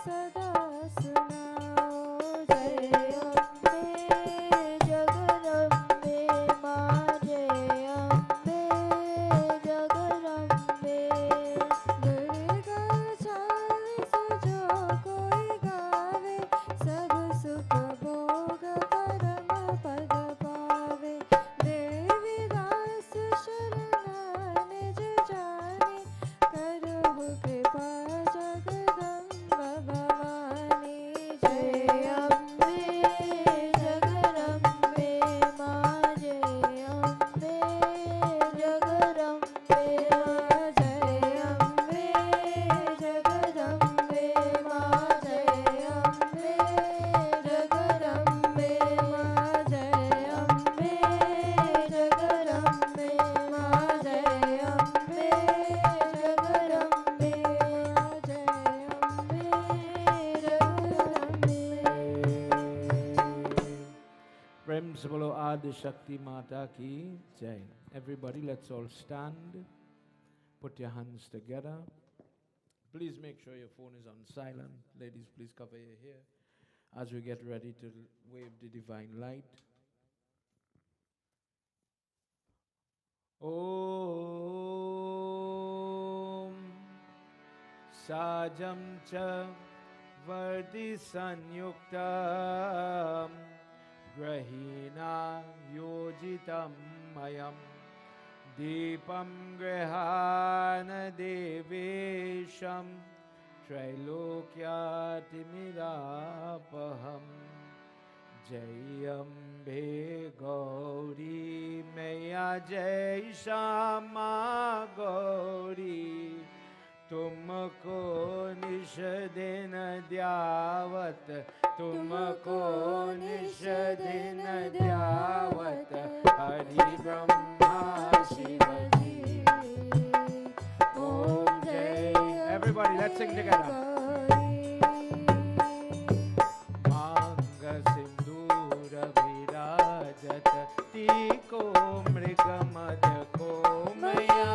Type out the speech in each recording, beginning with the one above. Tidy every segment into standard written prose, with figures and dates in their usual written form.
सदा Bolo Adi Shakti Mata Ki Jai. Everybody, let's all stand. Put your hands together. Please make sure your phone is on silent. Ladies, please cover your hair as we get ready to wave the divine light. Om Sajam Cha Vardi Sanyuktam Grahina Yojitam Mayam Deepam Grihana Devesham Trilokyatimirapaham Jayambe Gauri Maya Jai Shama Gauri तुमको निश दिन द्यावत तुमको निश दिन द्यावत हरि ब्रह्मा शिव जी ओम जय. Everybody, let's sing together. मांग सिंदूर विराजत टीको मृग मद को मैया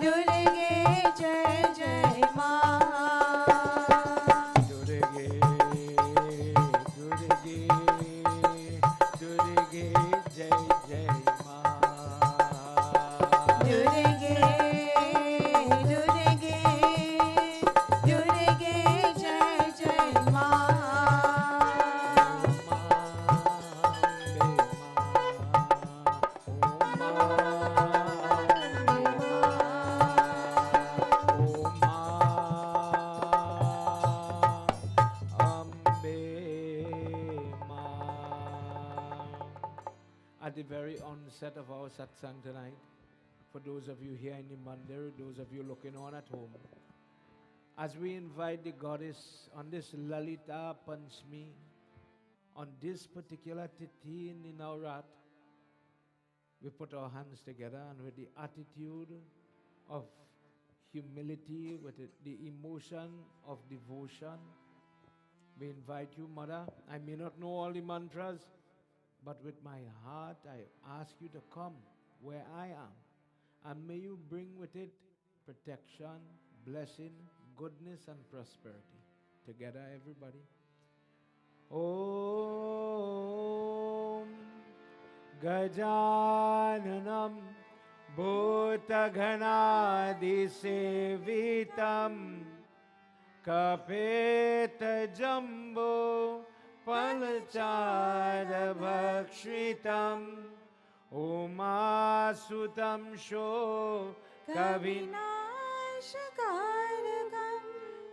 Durge Jai Jai Ma very onset of our satsang tonight, for those of you here in the mandir, those of you looking on at home, as we invite the goddess on this Lalita Panchami, on this particular Tithi in Navrat, we put our hands together and with the attitude of humility, with the emotion of devotion, we invite you, Mother. I may not know all the mantras, but with my heart I ask you to come where I am. And may you bring with it protection, blessing, goodness and prosperity. Together, everybody. Om Gajananam Bhutaghanadisevitam Kapeta Jumbo Palachara Bhakshritam Umasutam Sho Kavinashakarakam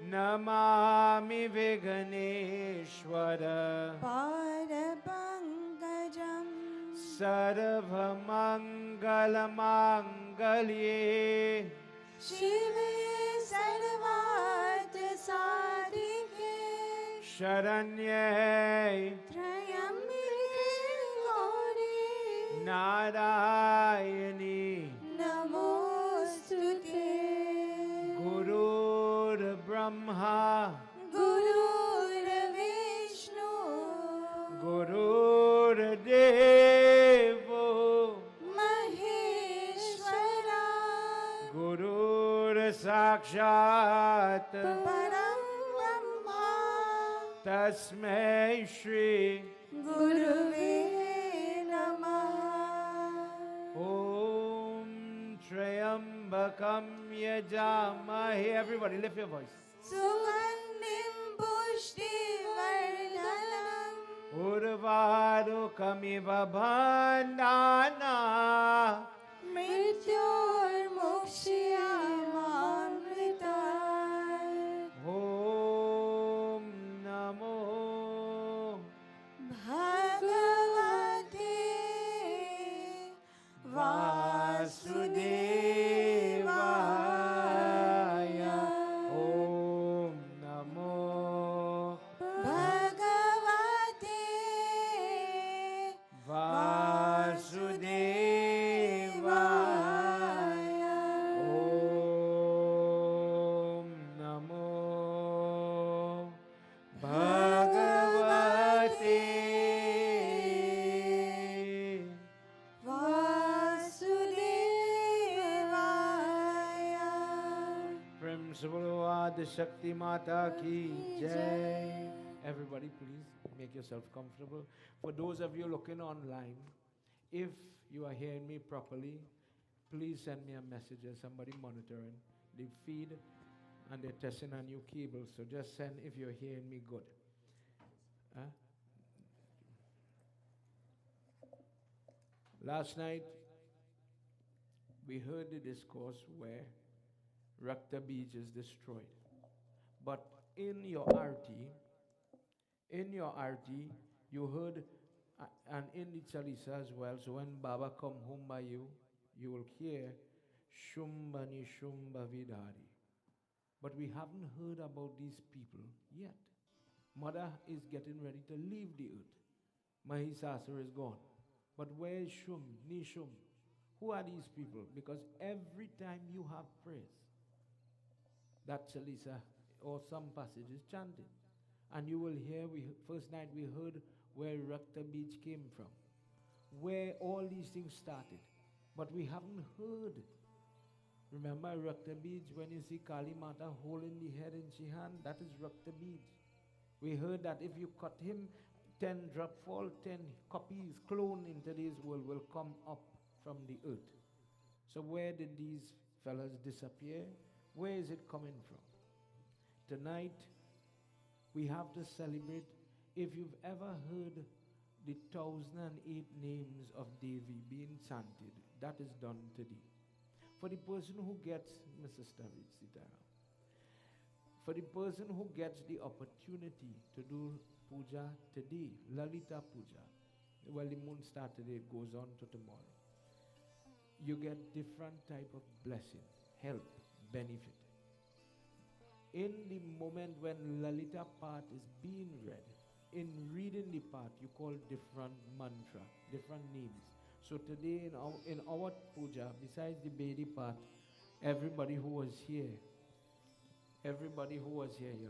Namami Viganeshwara Parapankajam Sarvamangalamangalye Shive Sarvatra Sadhike Sharanye Trayambike Gauri Narayani Namostute Gurur Brahma Gurur Vishnu Gurur Devo Maheshwara Gurur Sakshat Param Brahma Tasmai Shri Guruve Namaha Om Trayambakam Yajamahe. Everybody lift your voice. Sugandhim Pushtivardhanam Urvarukamiva Bandhana Mrityurmukshiyamamritat Om Namo Bhagavate Vasudevaya Om Namo Bhagavate Vasudevaya Om Namo Bhagavate Vasudevaya. Principal Adi Shakti Mata Ki Jai. Everybody please make yourself comfortable. For those of you looking online, if you are hearing me properly, please send me a message. There's somebody monitoring the feed and they're testing a new cable. So just send if you're hearing me good. Huh? Last night, we heard the discourse where Rakta Beach is destroyed. But in your RT, you heard, and in the Chalisa as well, so when Baba come home by you, you will hear Shumbani Shumba Vidari. But we haven't heard about these people yet. Mother is getting ready to leave the earth. Mahisasura is gone. But where is Shum, Nishum? Who are these people? Because every time you have praise, that Chalisa or some passage is chanted. And you will hear, first night we heard where Rakta Beach came from, where all these things started. But we haven't heard. Remember Rakta Beach, when you see Kali Mata holding the head in Shihan, that is Rakta Beach. We heard that if you cut him, 10 drop fall, 10 copies, clone into this world will come up from the earth. So where did these fellas disappear? Where is it coming from? Tonight, we have to celebrate. If you've ever heard the 1008 names of Devi being chanted, that is done today. For the person who gets, Mr. Sitaram, for the person who gets the opportunity to do puja today, Lalita Puja, Well, the moon starts today, it goes on to tomorrow. You get different type of blessing, help, benefit. In the moment when Lalita part is being read, in reading the part, you call different mantra, different names. So today in our puja, besides the Bedi part, everybody who was here, you're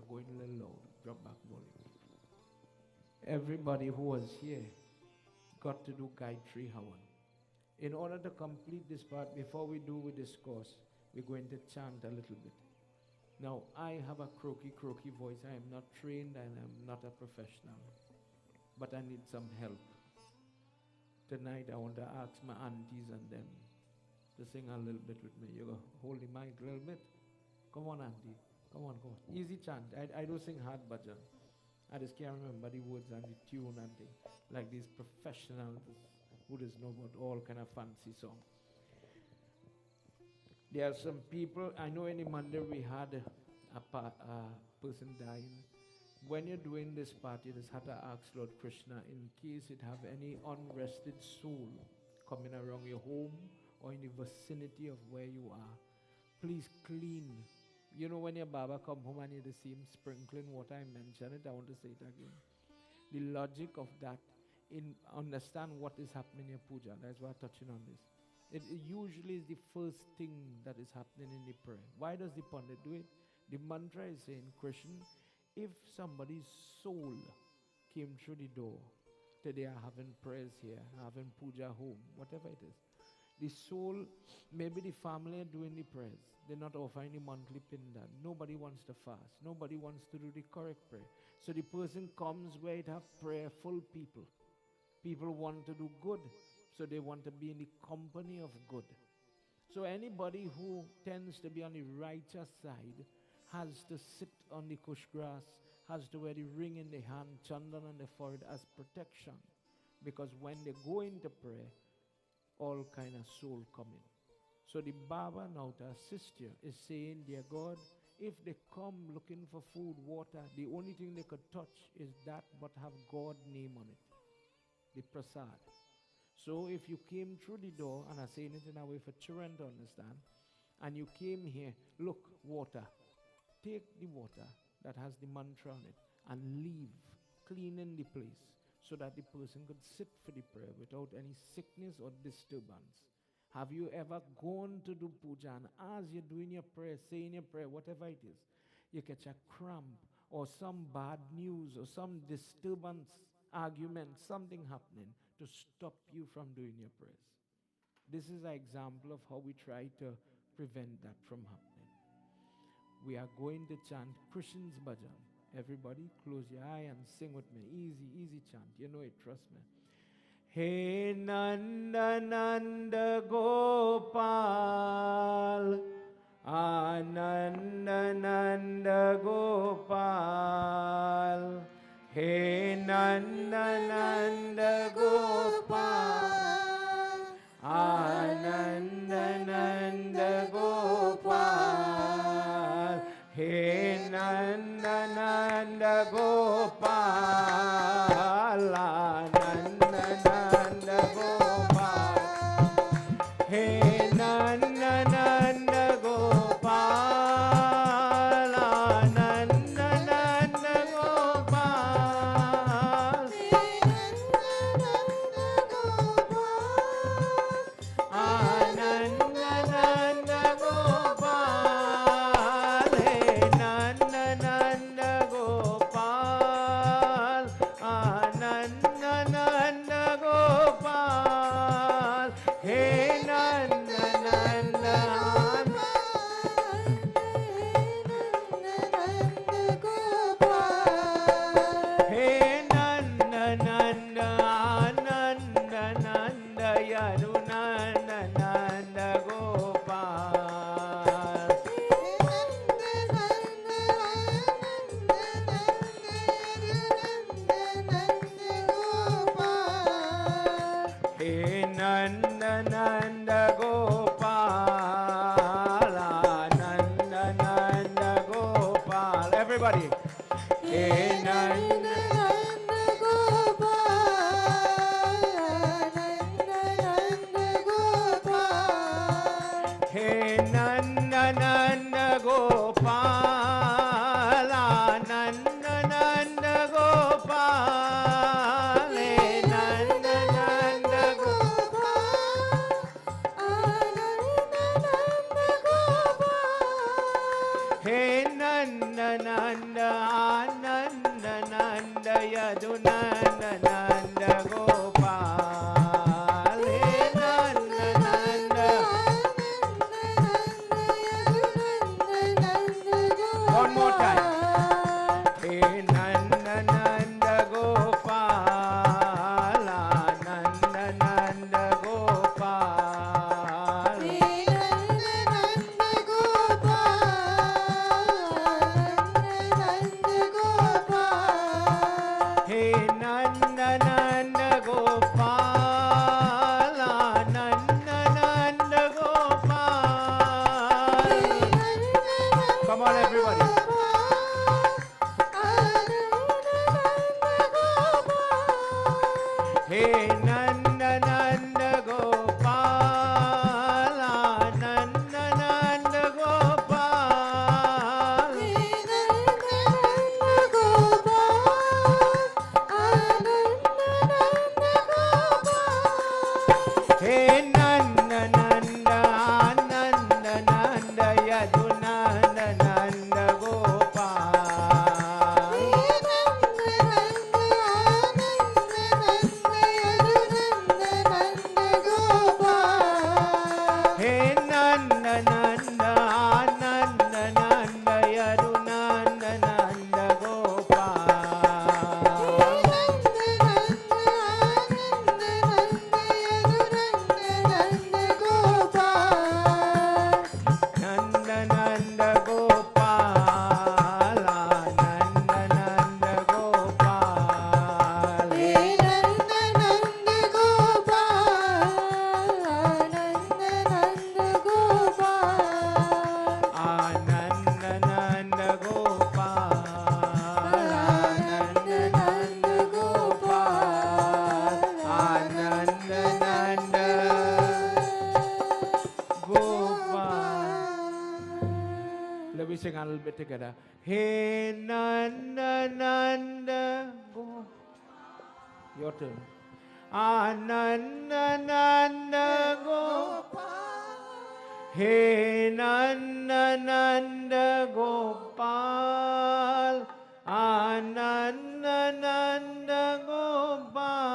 going a little loud, drop back volume. Everybody who was here got to do Gayatri Havan. In order to complete this part, before we do with this course, we're going to chant a little bit. Now, I have a croaky voice. I am not trained and I'm not a professional. But I need some help. Tonight, I want to ask my aunties and them to sing a little bit with me. You go, hold the mic a little bit. Come on, auntie. Come on. Easy chant. I don't sing hard bhajan. I just can't remember the words and the tune and things. Like these professionals who just know about all kind of fancy songs. There are some people, I know in the Mandir we had a person dying. When you're doing this part, you just have to ask Lord Krishna, in case it have any unrested soul coming around your home or in the vicinity of where you are, please clean. You know when your Baba come home and you see him sprinkling water, I mentioned it, I want to say it again. The logic of that, understand what is happening in your puja. That's why I'm touching on this. It usually is the first thing that is happening in the prayer. Why does the pundit do it? The mantra is saying, Krishna, if somebody's soul came through the door, today are having prayers here, having puja home, whatever it is. The soul, maybe the family are doing the prayers. They're not offering the monthly pinda. Nobody wants to fast. Nobody wants to do the correct prayer. So the person comes where it have prayerful people. People want to do good. So they want to be in the company of good. So anybody who tends to be on the righteous side has to sit on the kush grass, has to wear the ring in the hand, chandan on the forehead as protection. Because when they go into prayer, all kind of soul come in. So the Baba now to assist you is saying, dear God, if they come looking for food, water, the only thing they could touch is that but have God name on it. The prasad. So if you came through the door, and I'm saying it in a way for children to understand, and you came here, look, water. Take the water that has the mantra on it and leave, cleaning the place so that the person could sit for the prayer without any sickness or disturbance. Have you ever gone to do puja and as you're doing your prayer, saying your prayer, whatever it is, you catch a cramp or some bad news or some disturbance, argument, something happening to stop you from doing your prayers? This is an example of how we try to prevent that from happening. We are going to chant Krishn's bhajan. Everybody close your eye and sing with me. Easy chant. You know it, trust me. Hey Nanda Nanda Gopal, Ananda Nanda Gopal. Hey Nanda Nanda Gopal, Ananda Nanda Gopal. Hey Nanda Nanda Gopal, Ananda Nanda Gopal. Hey Nanda Nanda Gopal, Ananda Nanda Gopal. Ananda Nanda Gopal. Hey Nanda Nanda Gopal, Ananda Nanda Gopal. Hey Nanda Nanda Hey Nanda Nanda Ananda Nanda Yadunanda Nanda Gopal. Hey Nanda Nanda Gopal, Nanda Nanda Gopal. Everybody. Hey Nanda Hey Nanda Nanda Ananda Nanda Yadunanda Nanda Gopal. Hey Nanda Nanda. One more time. Hey Nanda Nanda Gopal. Nanda Nanda Gopal. Hey Nanda Nanda Gopal, Nanda Nanda Gopal. Come on, everybody. Hey Nanda Nanda Gopal, Nanda Nanda Gopal. Hey Nanda Nanda Nanda Nanda Yadunanda Nanda Gopal. Hey Nanda Nanda Nanda Nanda Yadunanda Nanda Gopal. Nanda Nanda Gopal, Nanda Nanda Gopal. Hey Nanda Nanda Gopal, Nanda Nanda Gopal, Nanda Nanda Gopal. Let me sing a little bit together. Hey Nanda Nanda Gopal. Your turn. Nanda Nanda Gopal. Hey Nanda Nanda Gopal. Nanda Nanda Gopal.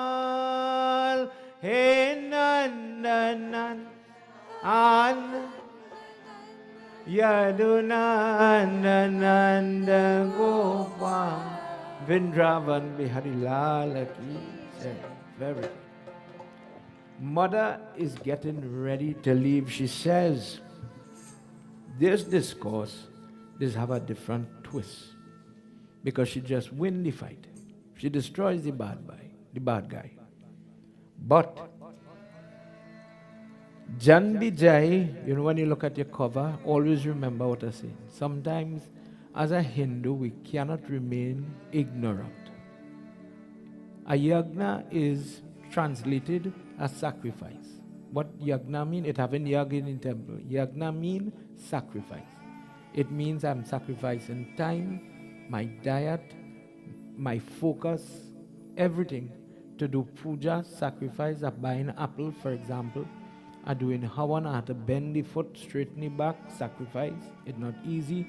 Hey Nanda Nanda Yadunanda Nanda Gopal. Vrindavan Bihari Lal ki jai. Very good. Mother is getting ready to leave. She says, this discourse does have a different twist because she just wins the fight. She destroys the bad guy. But Jan Vijay, when you look at your cover, always remember what I say. Sometimes, as a Hindu, we cannot remain ignorant. A yagna is translated as sacrifice. What yagna mean? It haven't yagna in temple. Yagna mean sacrifice. It means I'm sacrificing time, my diet, my focus, everything to do puja, sacrifice, of buying apple, for example. I doing hawan, I have to bend the foot, straighten the back, sacrifice. It's not easy.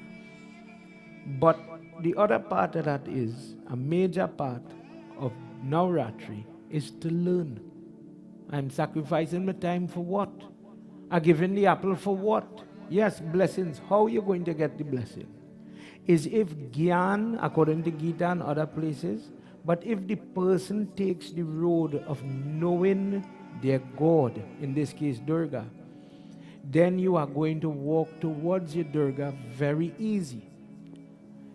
But the other part of that is, a major part of Navratri is to learn. I'm sacrificing my time for what? I'm giving the apple for what? Yes, blessings. How are you going to get the blessing? Is if Gyan, according to Gita and other places, but if the person takes the road of knowing their God, in this case Durga, then you are going to walk towards your Durga very easy.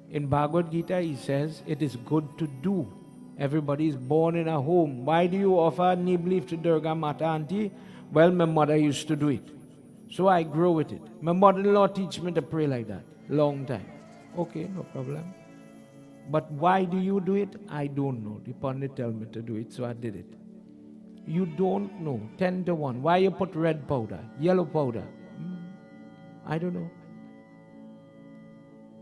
In Bhagavad Gita, he says, it is good to do. Everybody is born in a home. Why do you offer nib leaf to Durga Mata Auntie? Well, my mother used to do it. So I grow with it. My mother-in-law teach me to pray like that. Long time. Okay, no problem. But why do you do it? I don't know. The pundit tell me to do it, so I did it. You don't know. 10 to 1. Why you put red powder, yellow powder? I don't know.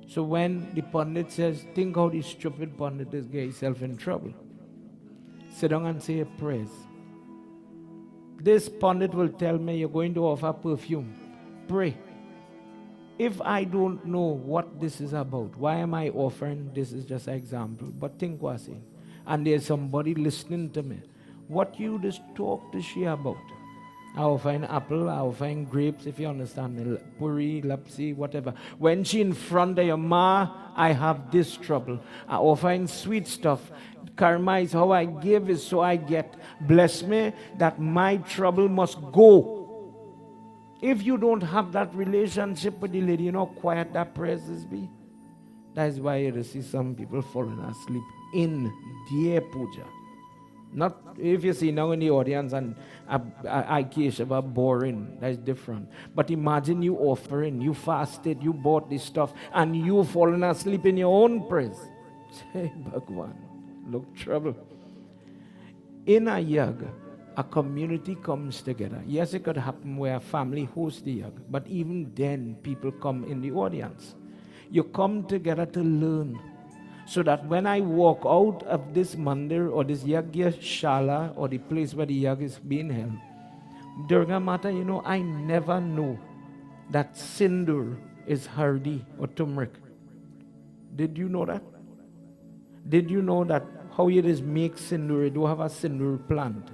So when the pundit says, think how the stupid pundit is getting himself in trouble. Sit down and say a prayer. This pundit will tell me you're going to offer perfume. Pray. If I don't know what this is about, why am I offering? This is just an example. But think what's in. And there's somebody listening to me. What you just talk to she about? I will find apple, I will find grapes, if you understand me, puri, lapsi, whatever. When she in front of your ma, I have this trouble. I will find sweet stuff. Karma is how I give, is so I get. Bless me that my trouble must go. If you don't have that relationship with the lady, you know how quiet that praises be. That is why you see some people falling asleep in their puja. Not if you see now in the audience and I Keshava boring, that's different. But imagine you offering, you fasted, you bought this stuff, and you falling asleep in your own praise. Say, Bhagwan, look trouble. In a yag, a community comes together. Yes, it could happen where a family hosts the yag, but even then people come in the audience. You come together to learn. So that when I walk out of this mandir or this yagya shala or the place where the yag is being held, Durga Mata, you know, I never know that sindur is hardi or turmeric. Did you know that? Did you know that how it is make sindur? You do have a sindur plant.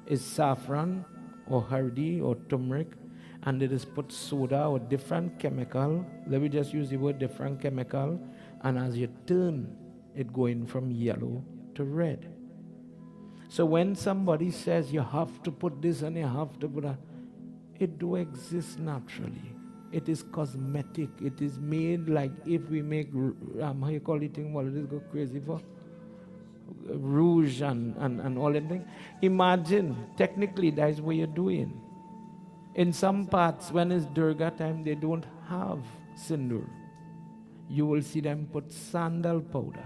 Is saffron or hardi or turmeric, and it is put soda or different chemical. Let me just use the word different chemical. And as you turn, it going from yellow to red. So when somebody says you have to put this and you have to put that, it do exist naturally. It is cosmetic. It is made like if we make, how you call it thing, what it is go crazy for? Rouge and all that thing. Imagine, technically that is what you're doing. In some parts, when it's Durga time, they don't have sindur. You will see them put sandal powder.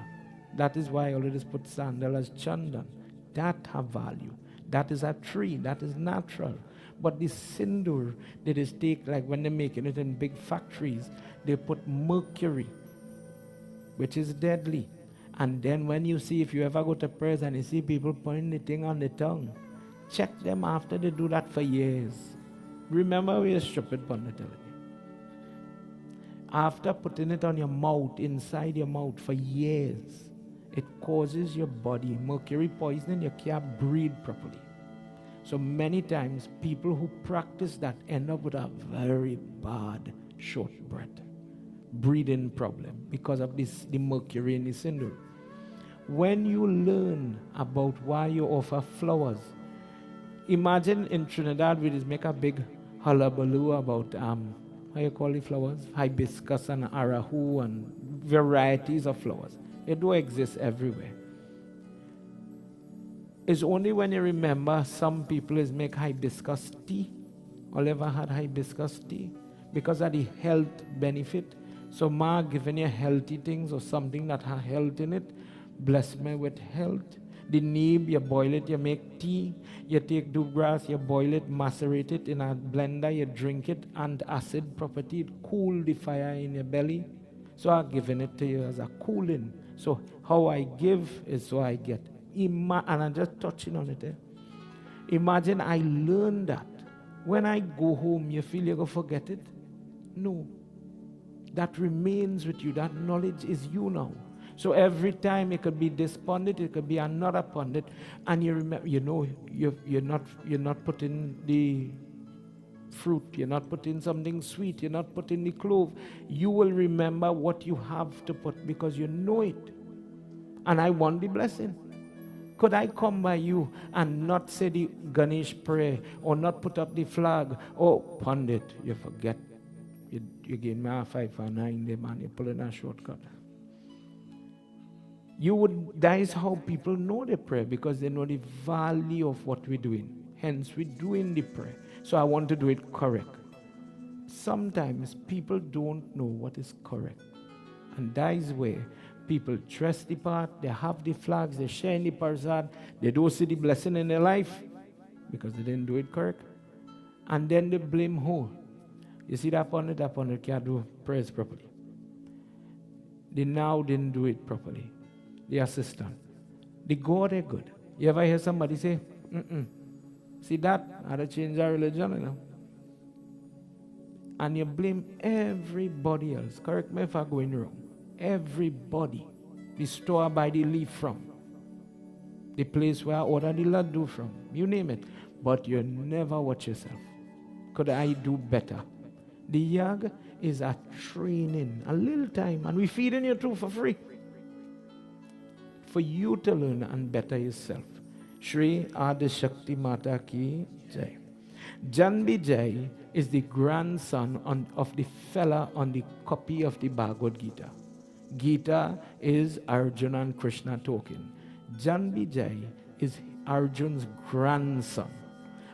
That is why always put sandal as chandan. That have value. That is a tree. That is natural. But the sindur, they just take, like when they're making it in big factories, they put mercury, which is deadly. And then when you see, if you ever go to prayers and you see people putting the thing on the tongue, check them after they do that for years. Remember, we are stupid pundit. After putting it on your mouth, inside your mouth for years, it causes your body mercury poisoning. You can't breathe properly. So many times, people who practice that end up with a very bad short breath, breathing problem because of this, the mercury in the sindur. When you learn about why you offer flowers, imagine in Trinidad we just make a big hullabaloo about how you call the flowers? Hibiscus and arahu and varieties of flowers. It do exist everywhere. It's only when you remember some people is make hibiscus tea. All ever had hibiscus tea? Because of the health benefit. So ma giving you healthy things or something that has health in it. Bless me with health. The neem, you boil it, you make tea. You take dubgrass, you boil it, macerate it in a blender, you drink it, antacid property, it cool the fire in your belly. So I'm giving it to you as a cooling. So how I give is so I get. And I'm just touching on it. Imagine I learned that. When I go home, you feel you're going to forget it? No. That remains with you. That knowledge is you now. So every time it could be this pundit, it could be another pundit, and you remember, you know, you're not putting the fruit, you're not putting something sweet, you're not putting the clove. You will remember what you have to put because you know it. And I want the blessing. Could I come by you and not say the Ganesh prayer or not put up the flag? Oh, pundit, you forget. You gave me a 5 or 9 there, man. You're pulling a shortcut. That is how people know the prayer, because they know the value of what we're doing. Hence, we're doing the prayer. So I want to do it correct. Sometimes people don't know what is correct. And that is where people dress the part, they have the flags, they share in the prasad, they don't see the blessing in their life because they didn't do it correct. And then they blame who? You see that pundit can't do prayers properly. They now didn't do it properly. The assistant. The God are good. You ever hear somebody say, see that? I had to change our religion, you know. and you blame everybody else. Correct me if I'm going wrong. Everybody. The store I buy the leaf from, the place where I order the laddu from, you name it. But you never watch yourself. Could I do better? The yag is a training, a little time, and we feeding you too for free, for you to learn and better yourself. Shri Adi Shakti Mata Ki Jai. Janbi Jai is the grandson of the fella on the copy of the Bhagavad Gita. Gita is Arjuna and Krishna talking. Janbi Jai is Arjun's grandson.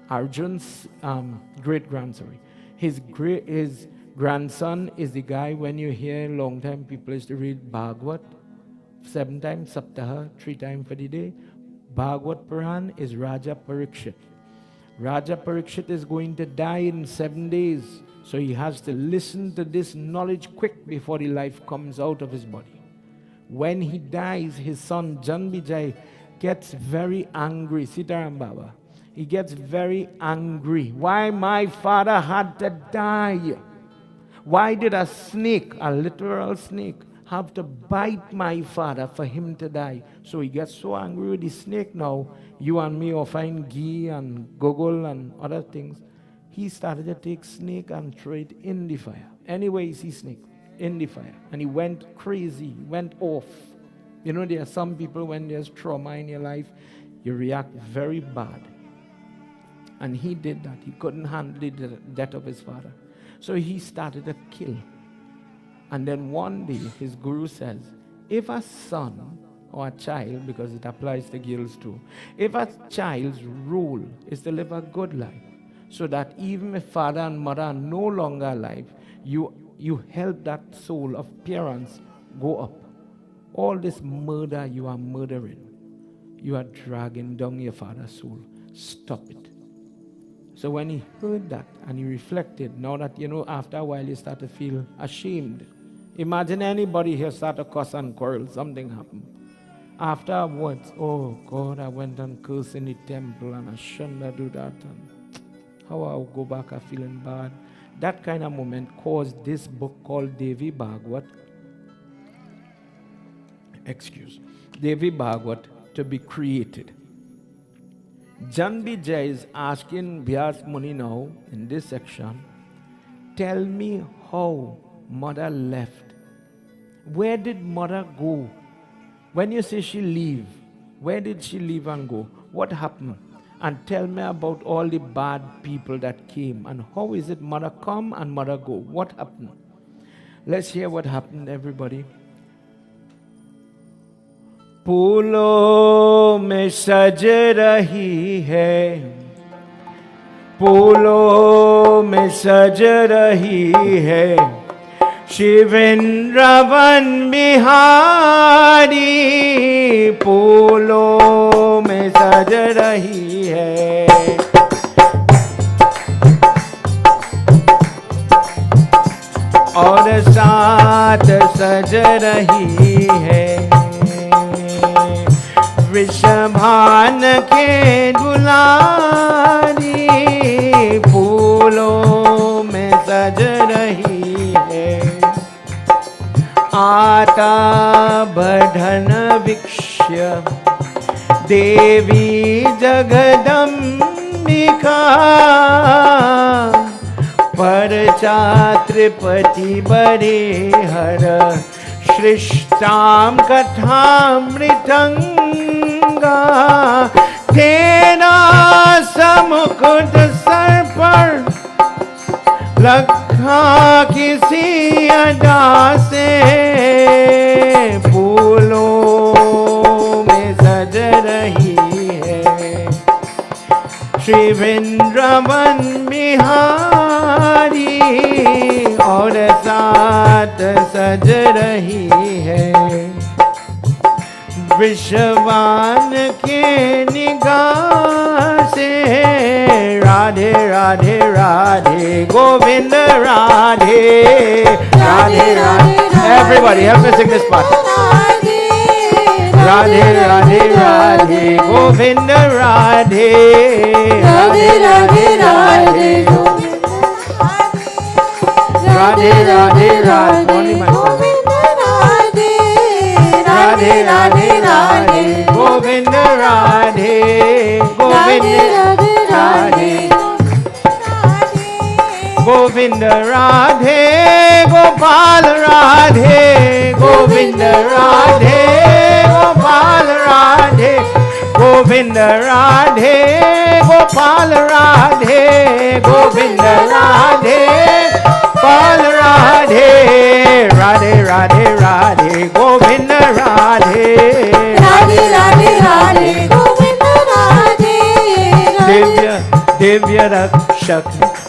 Arjun's great-grandson. His grandson is the guy, when you hear long time people used to read Bhagavad, 7 times, Saptaha, 3 times for the day. Bhagavad Puran is Raja Parikshit. Raja Parikshit is going to die in 7 days. So he has to listen to this knowledge quick before the life comes out of his body. When he dies, his son Janbijay gets very angry. Sitaram Baba. He gets very angry. Why my father had to die? Why did a snake, a literal snake, have to bite my father for him to die? So he gets so angry with the snake now. You and me will find ghee and gogol and other things. He started to take snake and throw it in the fire. Anyway, he sees snake in the fire. And he went crazy, went off. You know, there are some people, when there's trauma in your life, you react very bad. And he did that. He couldn't handle the death of his father. So he started to kill. And then one day, his guru says, if a son or a child, because it applies to girls too, if a child's role is to live a good life, so that even if father and mother are no longer alive, you help that soul of parents go up. All this murder you are murdering, you are dragging down your father's soul. Stop it. So when he heard that and he reflected, now that, you know, after a while you start to feel ashamed. Imagine anybody here start to cuss and quarrel, something happened. Afterwards, oh God, I went and cursed in the temple and I shouldn't do that. And how I'll go back, I'm feeling bad. That kind of moment caused this book called Devi Bhagavad, Devi Bhagavad to be created. Janbi Jai is asking Vyas Muni now in this section, tell me how mother left. Where did mother go? When you say she leave, where did she leave and go? What happened? And tell me about all the bad people that came. And how is it mother come and mother go? What happened? Let's hear what happened, everybody. फूलों में सज रही है, फूलों में सज रही है, शिवेंद्रवन बिहारी फूलों में सज रही है। और साथ सज रही है वृषभान के दुलारी फूलों में सज रही है। आता बढ़न विक्ष्य देवी जगदम्बिका परचात्रिपति बरे हर सृष्टाम कथामृतंगा तेरा समुकुट सर पर रखा किसी अदा से फूलों में सज रही है श्री वृंदावन बिहारी और साथ सज रही है विश्वान के निगाह से Radhe Radhe Radhe Govind Radhe Radhe Radhe everybody help me sing this part Radhe Radhe Radhe Govind Radhe Radhe Radhe Radhe Radhe Radhe Radhe. Only my son. Radhe Radhe Radhe. Govinda Radhe. Govinda Radhe. Govinda Radhe. Gopal Radhe. Govinda Radhe. Gopal Radhe. Govinda Radhe. Gopal Radhe. Govinda Radhe. Gopal Radhe. Radhe Radhe Radhe. Govinda Radhe. Radhe Radhe Radhe. Govinda Radhe. Divya Divya Rakshak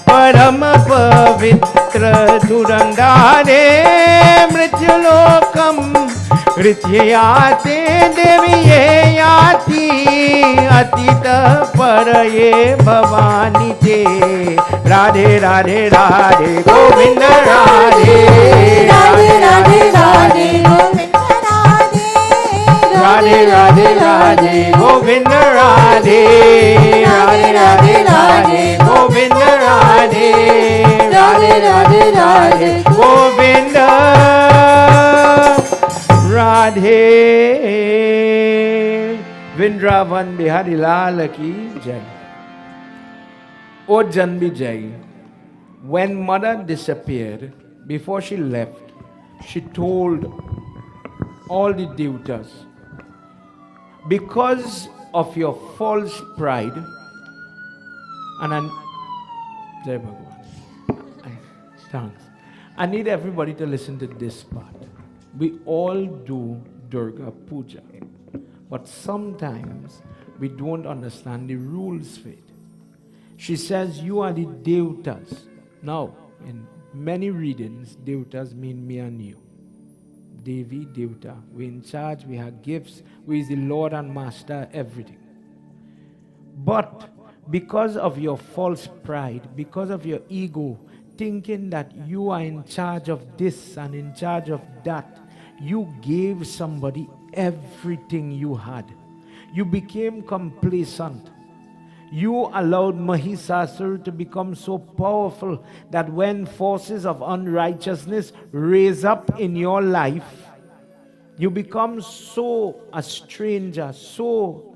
Param Pavitra Durandare Mrityulokam Rityayate Deviye Yati Atita Paraye Bhavani Te Radhe Radhe Radhe Govinda Radhe Radhe Radhe Radhe. Govinda Radhe. Radhe Radhe Radhe Govinda Radhe Radhe Radhe Radhe Govinda Radhe Radhe Radhe Radhe Govinda Radhe. Vrindavan Bihari Lal ki Jai. O Janbi Jai. When mother disappeared, before she left, she told all the devatas, because of your false pride, and Jai Bhagavan. Thanks. I need everybody to listen to this part. We all do Durga Puja, but sometimes we don't understand the rules for it. She says, you are the devatas. Now, in many readings, devatas mean me and you. Devi, Devta. We're in charge, we have gifts, we is the Lord and Master, everything. But because of your false pride, because of your ego, thinking that you are in charge of this and in charge of that, you gave somebody everything you had. You became complacent. You allowed Mahisasur to become so powerful that when forces of unrighteousness raise up in your life, you become so a stranger, so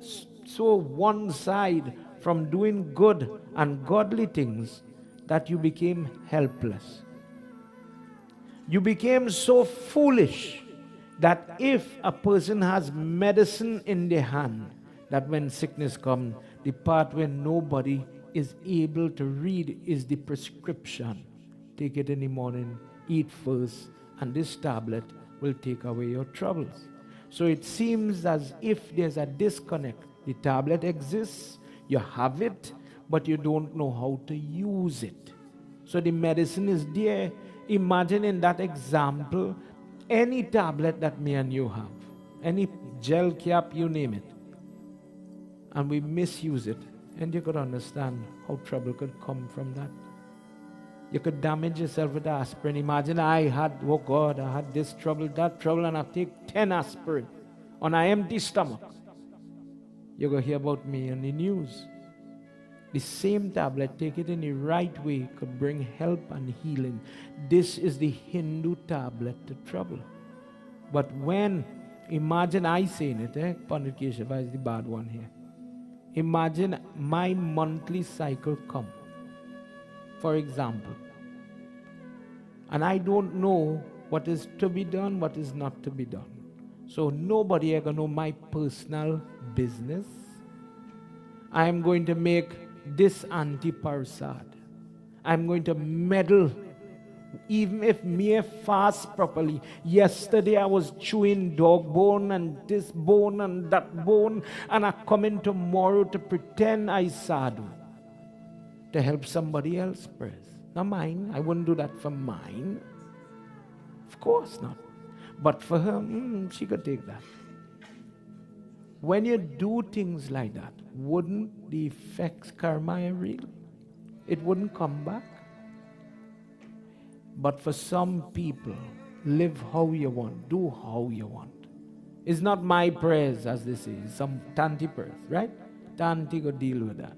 one side from doing good and godly things that you became helpless. You became so foolish that if a person has medicine in their hand, that when sickness comes, the part where nobody is able to read is the prescription. Take it in the morning, eat first, and this tablet will take away your troubles. So it seems as if there's a disconnect. The tablet exists, you have it, but you don't know how to use it. So the medicine is there. Imagine in that example, any tablet that me and you have, any gel cap, you name it, and we misuse it, and you could understand how trouble could come from that. You could damage yourself with aspirin. Imagine I had, oh God, I had this trouble, that trouble, and I take 10 aspirin on an empty stomach. You're going to hear about me on the news. The same tablet, take it in the right way, could bring help and healing. This is the Hindu tablet to trouble. But when, imagine I saying it, Pundit Keshava is the bad one here. Imagine my monthly cycle come, for example, and I don't know what is to be done, what is not to be done. So nobody ever know my personal business. I am going to make this anti-parsad. I'm going to meddle. Even if me fast properly. Yesterday I was chewing dog bone and this bone and that bone, and I come in tomorrow to pretend I sadhu to help somebody else, prayers. Not mine. I wouldn't do that for mine. Of course not. But for her, she could take that. When you do things like that, wouldn't the effects, karma, are real? It wouldn't come back. But for some people, live how you want, do how you want. It's not my prayers, as they say, some Tanti prayers, right? Tanti go deal with that.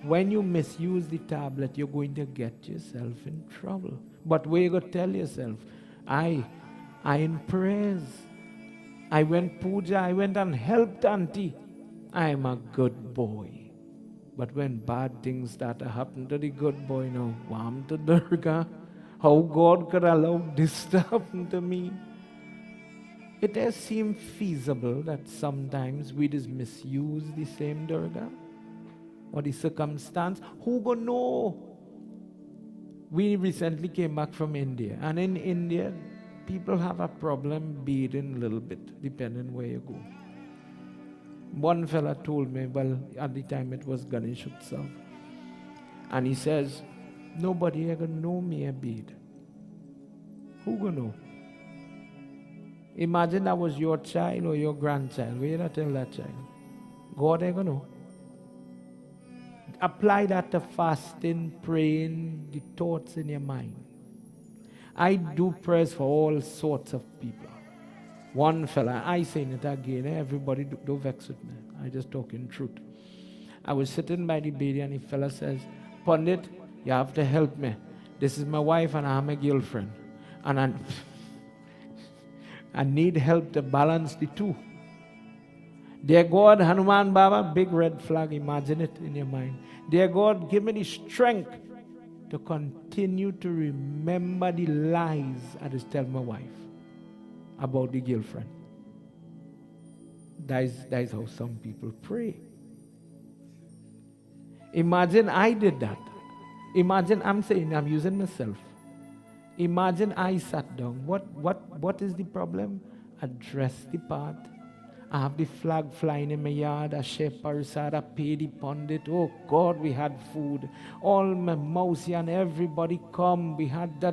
When you misuse the tablet, you're going to get yourself in trouble. But where you go tell yourself, I in prayers. I went puja, I went and helped auntie. I'm a good boy. But when bad things start to happen to the good boy now, warm to Durga, how God could allow this to happen to me? It does seem feasible that sometimes we just misuse the same Durga or the circumstance. Who gonna know? We recently came back from India, and in India, people have a problem beating a little bit, depending where you go. One fella told me, well, at the time it was Ganesh Utsav, and he says, nobody ever know me a bead. Who gonna know? Imagine that was your child or your grandchild. Where you not tell that child? God ever know. Apply that to fasting, praying, the thoughts in your mind. I do prayers for all sorts of people. One fella, I saying it again, everybody don't vex with me. I just talking truth. I was sitting by the bed and the fella says, Pundit, you have to help me. This is my wife and I'm a girlfriend. And I need help to balance the two. Dear God, Hanuman Baba, big red flag, imagine it in your mind. Dear God, give me the strength to continue to remember the lies I just tell my wife about the girlfriend. That is how some people pray. Imagine I did that. Imagine I'm using myself. Imagine I sat down. What is the problem? Address the part. I have the flag flying in my yard, a shepherd, a pay the pundit. Oh God, we had food. All my mousy and everybody come. We had da.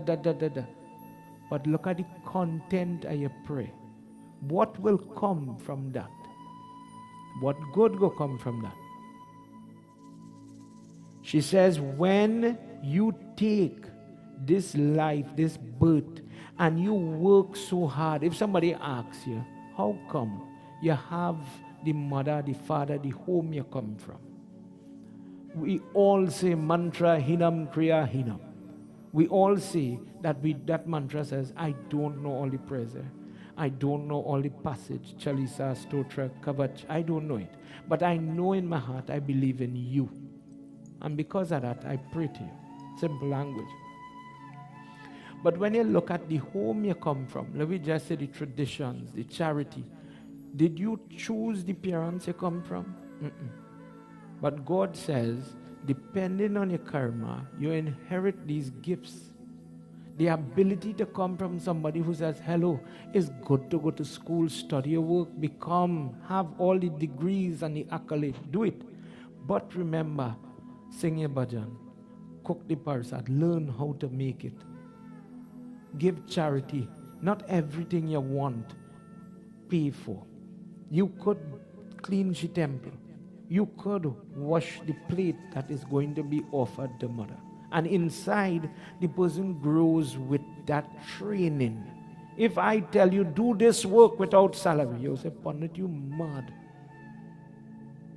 But look at the content of your prayer. What will come from that? What good will come from that? She says, when you take this life, this birth, and you work so hard, if somebody asks you, how come you have the mother, the father, the home you come from? We all say mantra hinam kriya hinam. We all say that mantra says, I don't know all the prayers. I don't know all the passage, Chalisa, Stotra, Kavach. I don't know it. But I know in my heart I believe in you. And because of that, I pray to you. Simple language. But when you look at the home you come from, let me just say the traditions, the charity. Did you choose the parents you come from? But God says, depending on your karma, you inherit these gifts. The ability to come from somebody who says, hello, it's good to go to school, study your work, have all the degrees and the accolades. Do it. But remember, sing your bhajan, cook the parsad, learn how to make it. Give charity. Not everything you want, pay for. You could clean the temple. You could wash the plate that is going to be offered to mother. And inside, the person grows with that training. If I tell you, do this work without salary, you'll say, Pandit, you mad.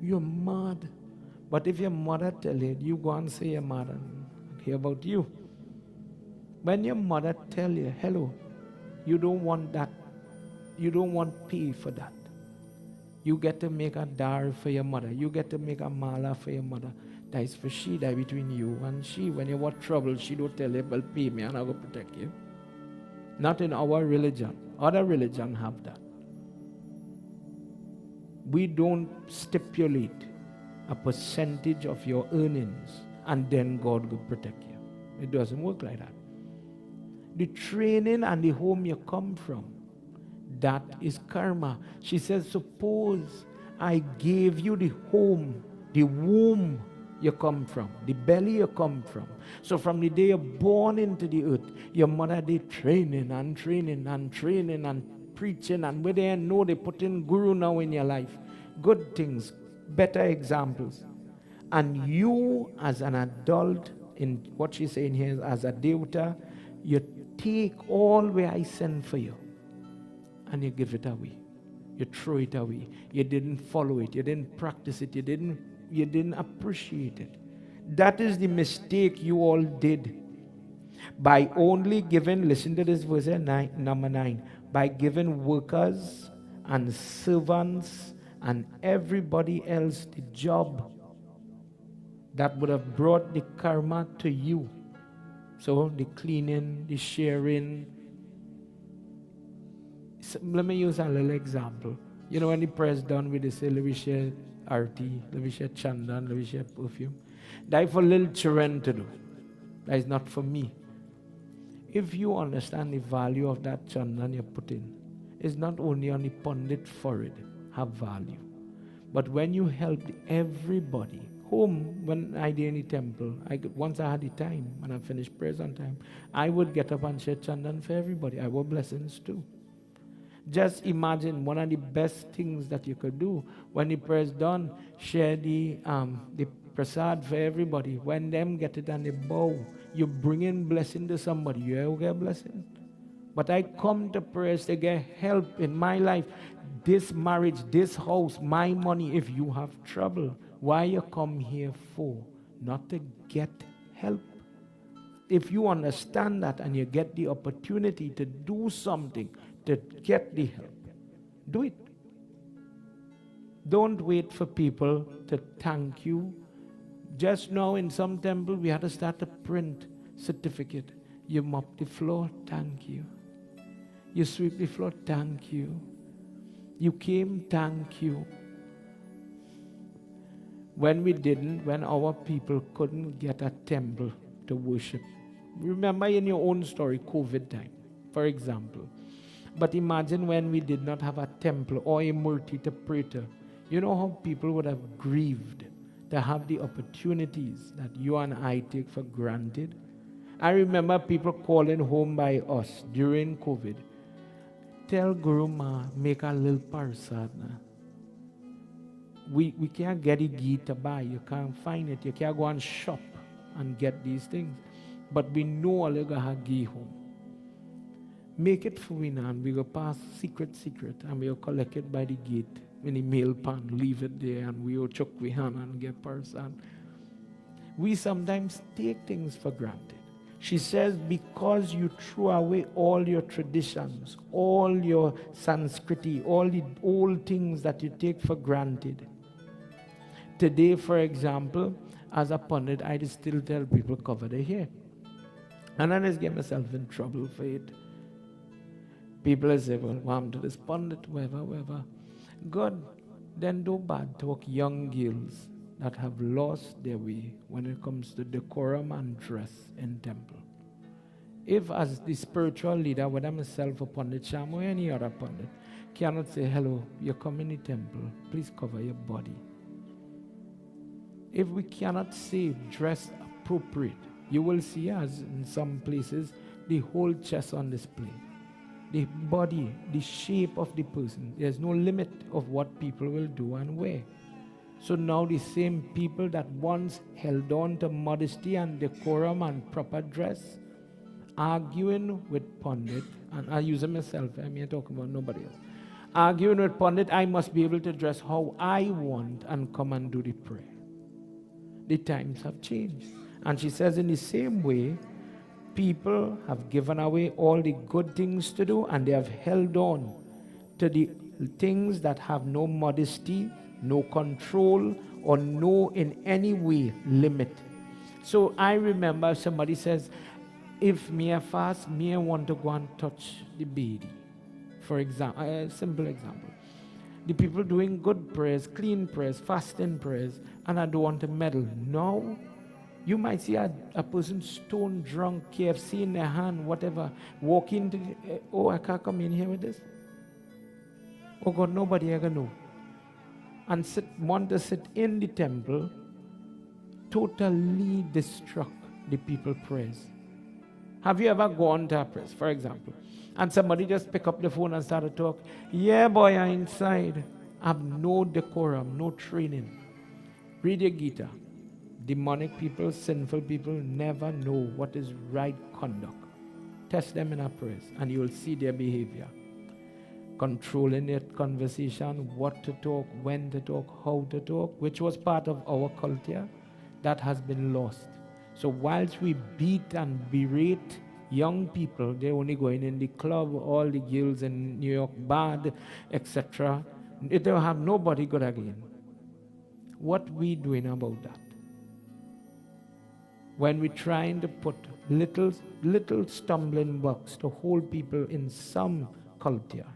You're mad. But if your mother tell you, you go and say your mother, hear about you. When your mother tell you, hello, you don't want that. You don't want pay for that. You get to make a dar for your mother. You get to make a mala for your mother. That is for she, that between you and she. When you want trouble, she don't tell you, well, pay me and I will protect you. Not in our religion. Other religions have that. We don't stipulate a percentage of your earnings and then God will protect you. It doesn't work like that. The training and the home you come from, that is karma. She says, suppose I gave you the home, the womb you come from, the belly you come from. So from the day you're born into the earth, your mother did training and training and training and preaching, and where they know they put in guru now in your life. Good things, better examples. And you as an adult, in what she's saying here, as a devta, you take all where I send for you and you give it away. You throw it away. You didn't follow it. You didn't practice it. You didn't appreciate it. That is the mistake you all did. By only giving, listen to this verse number 9, by giving workers and servants and everybody else the job that would have brought the karma to you. So the cleaning, the sharing. So let me use a little example. You know, when the press done with this, let me share arti, let me share chandan, let me share perfume. That is for little children to do. That is not for me. If you understand the value of that chandan you put in, it's not only on the pundit forehead have value, but when you help everybody. Home, when I did in the temple, once I had the time, when I finished prayers on time, I would get up and share chandan for everybody. I want blessings too. Just imagine one of the best things that you could do when the prayer is done, share the prasad for everybody. When them get it and they bow, you bring in blessing to somebody, you get blessing. But I come to prayers to get help in my life, this marriage, this house, my money. If you have trouble, why you come here for? Not to get help. If you understand that and you get the opportunity to do something to get the help, do it. Don't wait for people to thank you. Just now in some temple we had to start to print certificate. You mop the floor, thank you. You sweep the floor, thank you. You came, thank you. When we didn't, when our people couldn't get a temple to worship. Remember in your own story, COVID time, for example. But imagine when we did not have a temple or a murti to pray to. You know how people would have grieved to have the opportunities that you and I take for granted. I remember people calling home by us during COVID. Tell Guru Ma, make a little parsad. We can't get a ghee to buy. You can't find it. You can't go and shop and get these things. But we know all you got a ghee home. Make it for we now, and we go pass secret, and we will collect it by the gate in the mail pan, leave it there, and we will chuck we hand and get person. We sometimes take things for granted. She says, because you threw away all your traditions, all your Sanskriti, all the old things that you take for granted. Today, for example, as a pundit, I just still tell people cover their hair. And I just get myself in trouble for it. People say, well, I'm to this pundit, whatever. God, then do bad talk young girls that have lost their way when it comes to decorum and dress in temple. If as the spiritual leader, whether myself or Pundit Sham or any other pundit, cannot say, hello, you come in the temple, please cover your body. If we cannot say dress appropriate, you will see as in some places, the whole chest on display. The body, the shape of the person. There's no limit of what people will do and wear. So now the same people that once held on to modesty and decorum and proper dress, arguing with Pundit, and I use it myself, I'm here talking about nobody else. Arguing with Pundit, I must be able to dress how I want and come and do the prayer. The times have changed. And she says in the same way, people have given away all the good things to do and they have held on to the things that have no modesty, no control, or no in any way limit. So I remember somebody says, if me a fast, me want to go and touch the baby. For example, a simple example. The people doing good prayers, clean prayers, fasting prayers, and I don't want to meddle. No. You might see a person stone drunk, KFC in their hand, whatever, walk into oh, I can't come in here with this. Oh God, nobody ever know. And want to sit in the temple, totally destruct the people prayers. Have you ever gone to a prayers, for example, and somebody just pick up the phone and start to talk? Yeah, boy, I'm inside. I have no decorum, no training. Read your Gita. Demonic people, sinful people never know what is right conduct. Test them in our prayers and you will see their behavior. Controlling their conversation, what to talk, when to talk, how to talk, which was part of our culture. that has been lost. So whilst we beat and berate young people, they're only going in the club, all the girls in New York bad, etc. They don't have nobody good again. What we doing about that? When we're trying to put little stumbling blocks to hold people in some culture,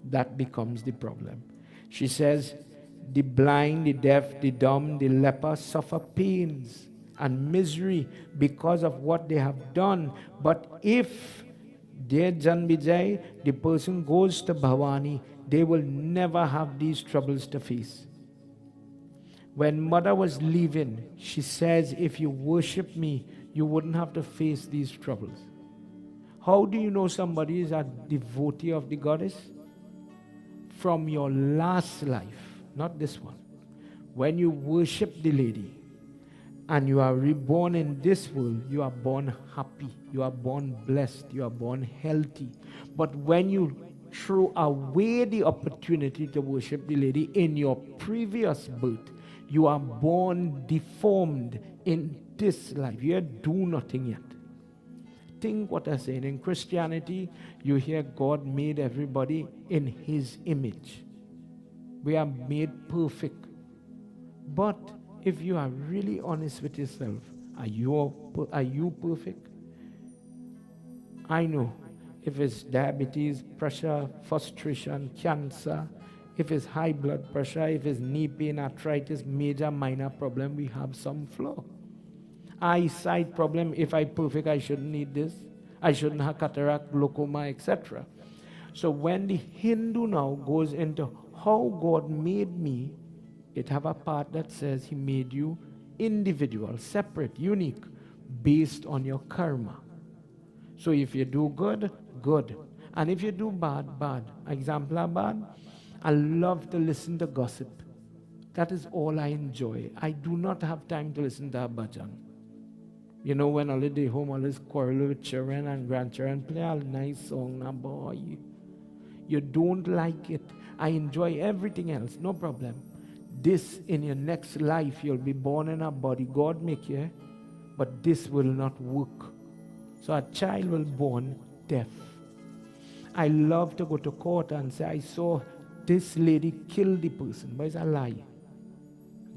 that becomes the problem. She says, the blind, the deaf, the dumb, the leper suffer pains and misery because of what they have done. But if their Janbijay, the person goes to Bhavani, they will never have these troubles to face. When mother was leaving, she says, if you worship me, you wouldn't have to face these troubles. How do you know somebody is a devotee of the goddess? From your last life, not this one. When you worship the lady and you are reborn in this world, you are born happy, you are born blessed, you are born healthy. But when you throw away the opportunity to worship the lady in your previous birth, you are born deformed in this life. You do nothing yet. Think what I'm saying. In Christianity, you hear God made everybody in his image. We are made perfect. But if you are really honest with yourself, are you perfect? I know if it's diabetes, pressure, frustration, cancer, if it's high blood pressure, if it's knee pain, arthritis, major, minor problem, we have some flaw. Eyesight problem, if I'm perfect, I shouldn't need this. I shouldn't have cataract, glaucoma, etc. So when the Hindu now goes into how God made me, it have a part that says he made you individual, separate, unique, based on your karma. So if you do good, good. And if you do bad, bad. Example of bad, I love to listen to gossip. That is all I enjoy. I do not have time to listen to a bhajan. You know, when all day home, always quarrel with children and grandchildren, play a nice song, now boy. You don't like it. I enjoy everything else, no problem. This, in your next life, you'll be born in a body. God make you, but this will not work. So a child will be born deaf. I love to go to court and say, I saw this lady kill the person, but it's a lie.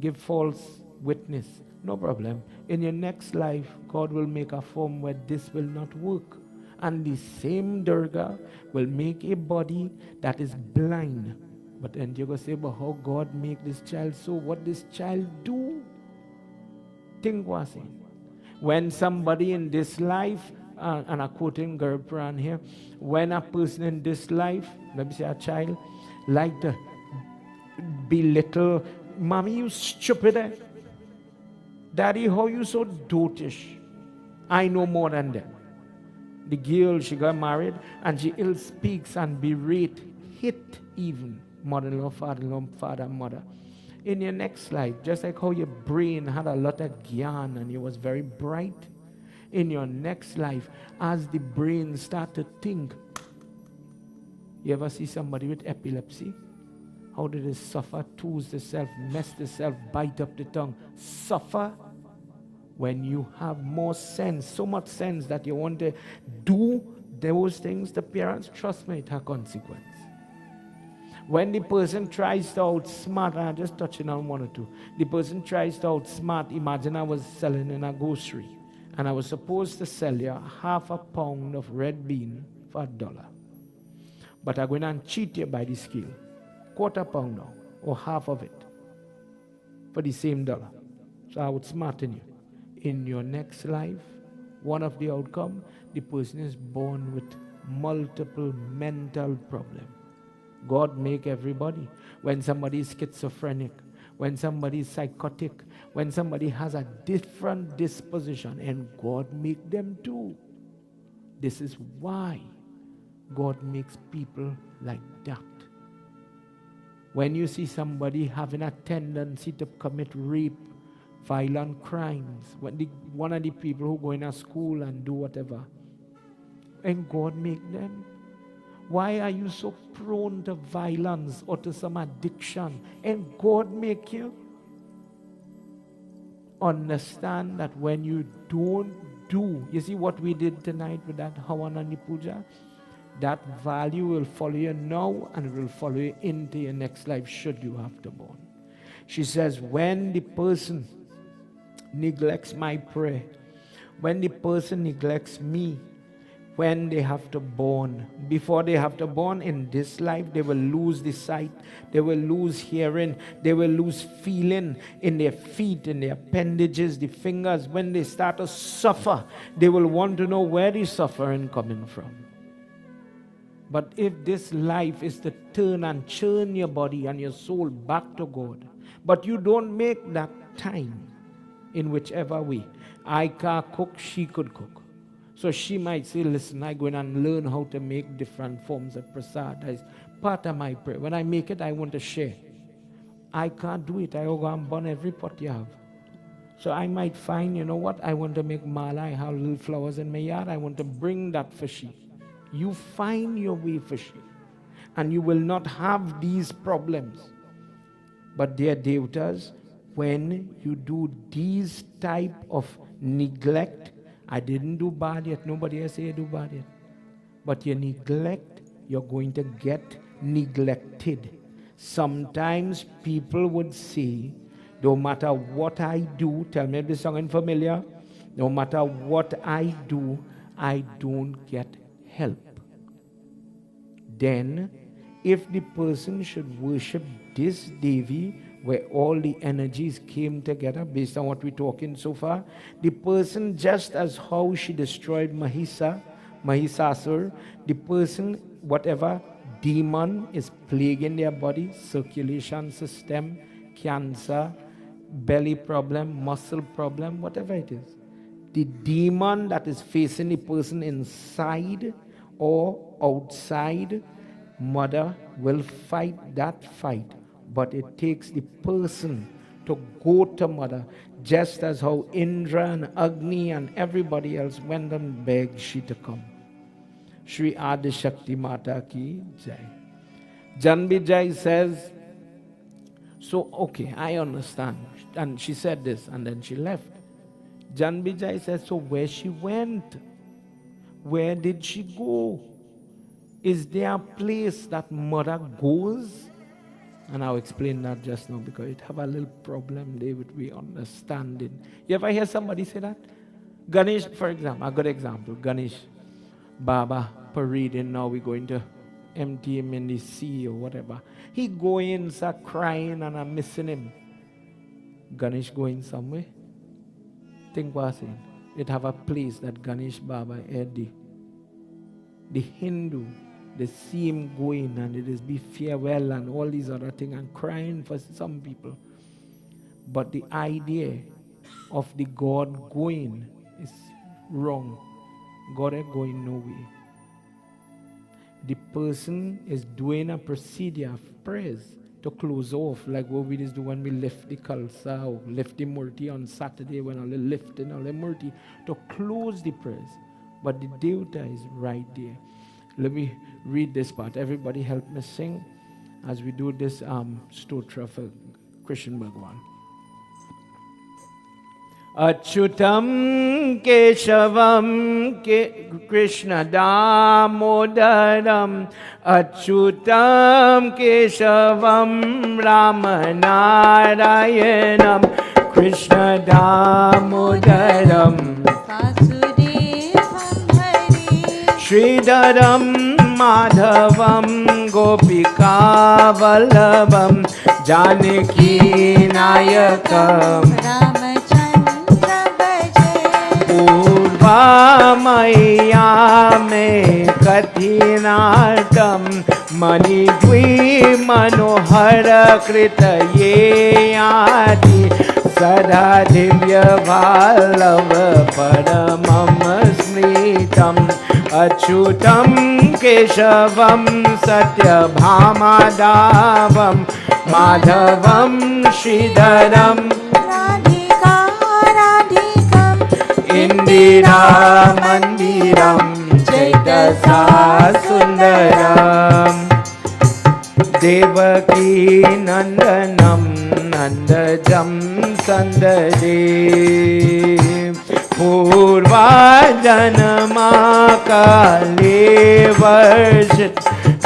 Give false witness, no problem. In your next life, God will make a form where this will not work. And the same Durga will make a body that is blind. But then you're going to say, but how God make this child so? What this child do? Think what's it. When somebody in this life, and I'm quoting Gurupran here, when a person in this life, let me say a child, like to belittle, mommy, you stupid, eh? Daddy, how you so dotish? I know more than that. The girl, she got married, and she ill speaks and berate, hit even mother-in-law, father-in-law, father, mother. In your next life, just like how your brain had a lot of gyan and it was very bright, in your next life, as the brain start to think, you ever see somebody with epilepsy? How do they suffer, tools themselves, mess themselves, bite up the tongue? Suffer when you have more sense, so much sense that you want to do those things. The parents, trust me, it has consequence. When the person tries to outsmart, I'm just touching on one or two. The person tries to outsmart. Imagine I was selling in a grocery and I was supposed to sell you half a pound of red bean for $1. But I'm going to cheat you by the scale. Quarter pound now, or half of it, for the same dollar. So I would smarten you. In your next life, one of the outcome, the person is born with multiple mental problems. God make everybody. When somebody is schizophrenic, when somebody is psychotic, when somebody has a different disposition, and God make them too. This is why God makes people like that. When you see somebody having a tendency to commit rape, violent crimes, one of the people who go in a school and do whatever, and God make them. Why are you so prone to violence or to some addiction? And God make you. understand that when you don't do, you see what we did tonight with that Havanani Puja? That value will follow you now and it will follow you into your next life should you have to born. She says, when the person neglects my prayer, when the person neglects me, when they have to born, before they have to born in this life, they will lose the sight, they will lose hearing, they will lose feeling in their feet, in their appendages, the fingers. When they start to suffer, they will want to know where the suffering coming from. But if this life is to turn and churn your body and your soul back to God, but you don't make that time in whichever way. I can't cook, she could cook. So she might say, listen, I go in and learn how to make different forms of prasad. That is part of my prayer. When I make it, I want to share. I can't do it. I go and burn every pot you have. So I might find, you know what, I want to make mala. I have little flowers in my yard. I want to bring that for she. You find your way for she. And you will not have these problems. But dear devatas, when you do these type of neglect, I didn't do bad yet. Nobody else say I do bad yet. But you neglect, you're going to get neglected. Sometimes people would say, no matter what I do, tell me if this song is familiar, no matter what I do, I don't get help. Then, if the person should worship this Devi, where all the energies came together based on what we're talking so far, the person, just as how she destroyed Mahisasur, the person, whatever demon is plaguing their body, circulation system, cancer, belly problem, muscle problem, whatever it is, the demon that is facing the person inside or outside, mother will fight that fight. But it takes the person to go to mother, just as how Indra and Agni and everybody else went and begged she to come. Shri Adi Shakti Mata ki Jai. Janbi Jai says, so okay, I understand. And she said this and then she left. Janbi Jai says, so where she went? Where did she go? Is there a place that mother goes? And I'll explain that just now because it have a little problem there with we understanding. You ever hear somebody say that? Ganesh, for example, a good example. Ganesh, Baba parading now, we're going to empty him in the sea or whatever. He going, start crying and I'm missing him. Ganesh going somewhere? Think what I'm saying. It have a place that Ganesh Baba had the Hindu. They see him going and it is be farewell and all these other things and crying for some people. But the idea of the God going is wrong. God ain't going nowhere. The person is doing a procedure of prayers to close off, like what we just do when we lift the Khalsa or lift the Murti on Saturday when all the lifting all the Murti, to close the prayers. But the Devta is right there. Let me read this part. Everybody help me sing as we do this stotra for Krishna Bhagwan. Achyutam Keshavam Krishna Damodaram Achyutam Keshavam Ramanarayanam Krishna Damodaram Sridharam Madhavam Gopika Vallabham Janaki Nayakam Ramachandra Bhaje Purva Maya Me Kathinatam Manidvi Manohara Kritaye Adi Sada Divya Vallabha Paramam Smritam Achyutam Keshavam Satyabhamadavam Madhavam Sridharam Radhika Radhikam Indira Mandiram Chaitasa Sundaram Devaki Nandanam Nandajam संददे पूर्वा जन्मा काले वर्षित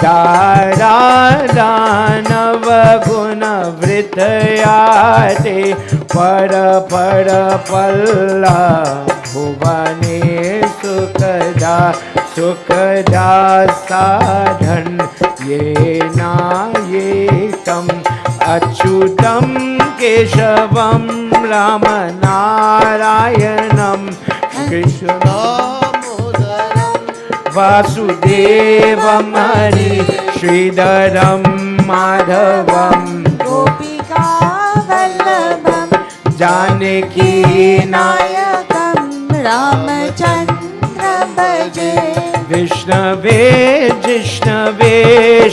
दारा दानव गुण वृतयाते पर पर पल्ला भुवने सुखदा साधन ये नायकम अच्युतम केशवम राम नारायणम कृष्णदामोदरम वासुदेवम हरि श्रीधरम माधवम गोपिका वल्लभम जानकी नायकम रामचंद्र भजे विष्णवे जिष्णवे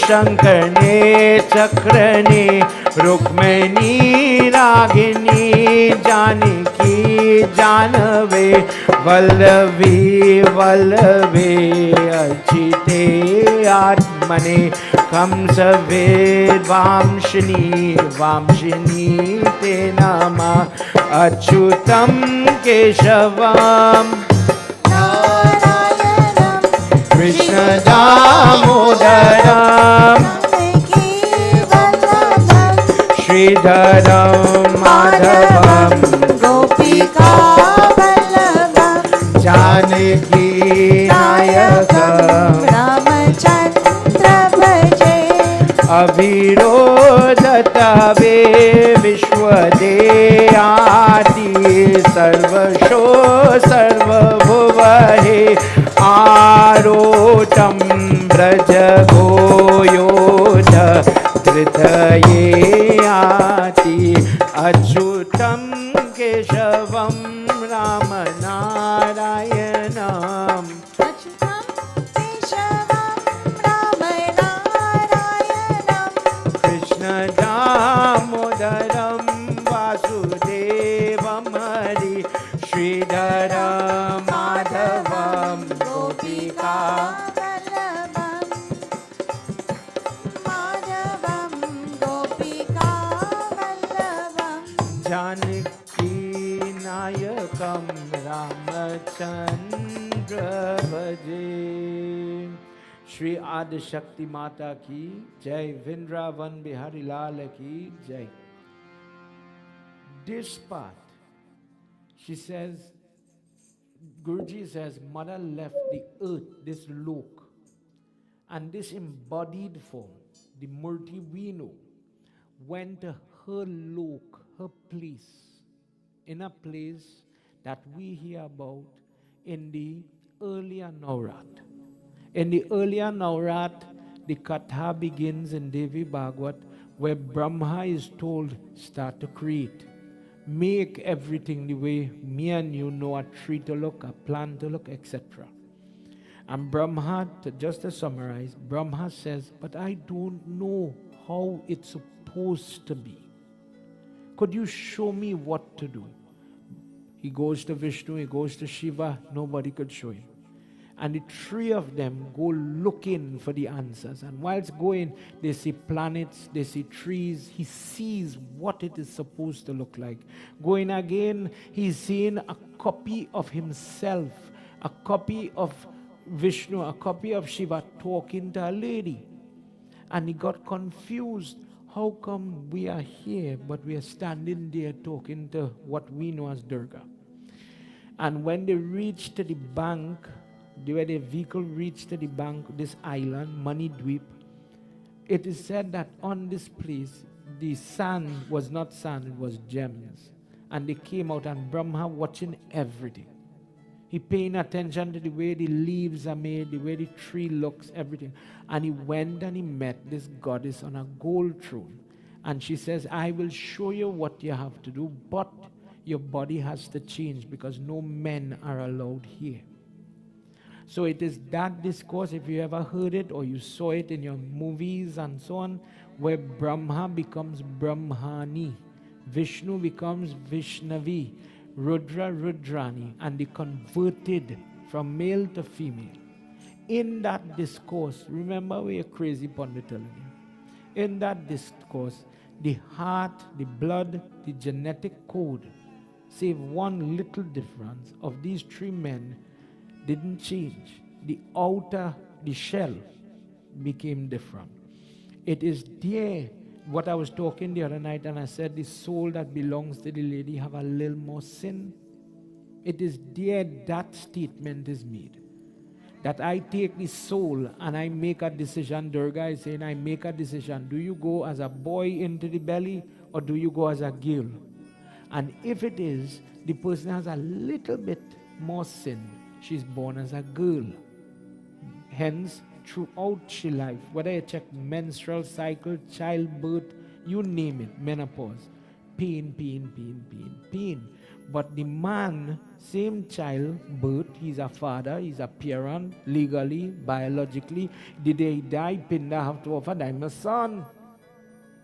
शंकरने चक्रने रुक्मिणी रागिनी जानकी जानवे वल्लभी वल्लभे अचिते आत्मने कंस वांशिनी वांशिनी ते नमः अच्युतं केशवम् कृष्ण दामोदरम श्रीधरम माधवम गोपिका वल्लभम जानकी नायकम रामचंद्र भजे अविरोधतवे विश्वदेयाति सर्वशो सर्वभुवहे आरोटं व्रज गोयोध धृतये याति अच्युतं केशवं राम नारायणम् अच्युतं केशवं राम नारायणं कृष्ण दामोदरं वासुदेवं हरि श्रीधरं माधवं गोपिका वल्लभम माधवं गोपिका वल्लभम जानकी नायकं रामचंद्र भजे। श्री आदि शक्ति माता की जय, वृंदावन बिहारी लाल की जय। This part, she says, Guruji says, Mother left the earth, this lok, and this embodied form, the Murti we know, went to her lok, her place, in a place that we hear about in the earlier Navrat. In the earlier Navrat, the Katha begins in Devi Bhagwat, where Brahma is told, start to create. Make everything the way me and you know a tree to look, a plant to look, etc. And Brahma, just to summarize, Brahma says, but I don't know how it's supposed to be. Could you show me what to do? He goes to Vishnu, he goes to Shiva, nobody could show him. And the three of them go looking for the answers. And whilst going, they see planets, they see trees. He sees what it is supposed to look like. Going again, he's seeing a copy of himself, a copy of Vishnu, a copy of Shiva talking to a lady. And he got confused. How come we are here, but we are standing there talking to what we know as Durga? And when they reached the bank, where the vehicle reached the bank, this island, Mani Dweep, it is said that on this place, the sand was not sand, it was gems. And they came out, and Brahma watching everything. He paying attention to the way the leaves are made, the way the tree looks, everything. And he went and he met this goddess on a gold throne. And she says, I will show you what you have to do, but your body has to change because no men are allowed here. So it is that discourse, if you ever heard it or you saw it in your movies and so on, where Brahma becomes Brahmani, Vishnu becomes Vishnavi, Rudra Rudrani, and they converted from male to female. In that discourse, remember we're crazy pundit telling you. In that discourse, the heart, the blood, the genetic code, save one little difference of these three men didn't change. The outer, the shell became different. It is there, what I was talking the other night, and I said the soul that belongs to the lady have a little more sin. It is there that statement is made. That I take the soul and I make a decision. Durga is saying, I make a decision. Do you go as a boy into the belly or do you go as a girl? And if it is, the person has a little bit more sin. She's born as a girl. Hence, throughout she life, whether you check menstrual cycle, childbirth, you name it, menopause, pain, pain, pain, pain, pain. But the man, same childbirth, he's a father, he's a parent, legally, biologically. The day he die, Pinda have to offer, I'm a son.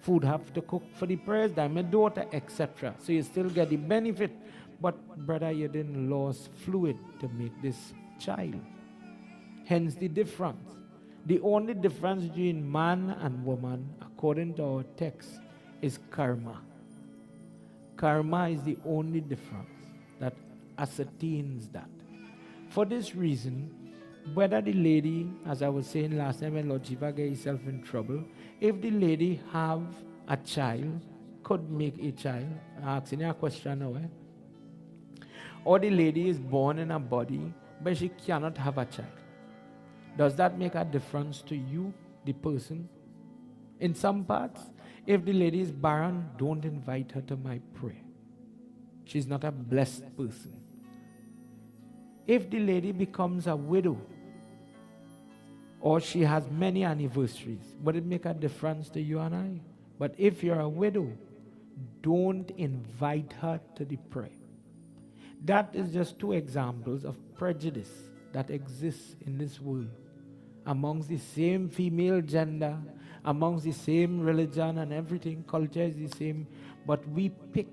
Food have to cook for the prayers, I'm a daughter, etc. So you still get the benefit. But brother, you didn't lose fluid to make this child. Hence the difference. The only difference between man and woman, according to our text, is karma. Karma is the only difference that ascertains that. For this reason, whether the lady, as I was saying last time when Lord Shiva got himself in trouble, if the lady have a child, could make a child, I'm asking you a question now, or the lady is born in a body, but she cannot have a child. Does that make a difference to you, the person? In some parts, if the lady is barren, don't invite her to my prayer. She's not a blessed person. If the lady becomes a widow, or she has many anniversaries, would it make a difference to you and I? But if you're a widow, don't invite her to the prayer. That is just two examples of prejudice that exists in this world amongst the same female gender, amongst the same religion and everything. Culture is the same, but we pick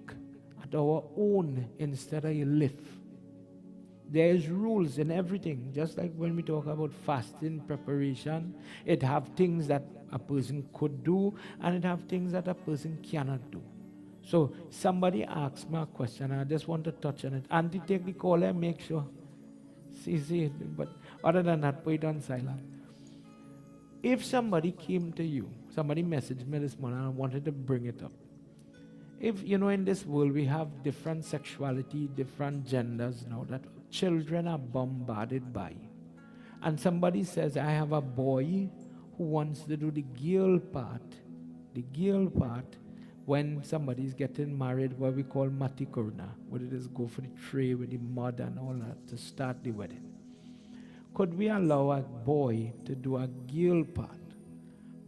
at our own instead of live. There is rules in everything, just like when we talk about fasting preparation, it have things that a person could do and it have things that a person cannot do. So somebody asked me a question, I just want to touch on it. Auntie, take the call and make sure. See, but other than that, put it on silent. If somebody came to you, somebody messaged me this morning and I wanted to bring it up. If, in this world we have different sexuality, different genders now that children are bombarded by. And somebody says, I have a boy who wants to do the girl part when somebody is getting married, what we call matikurna, where it is go for the tray with the mud and all that to start the wedding. Could we allow a boy to do a girl part?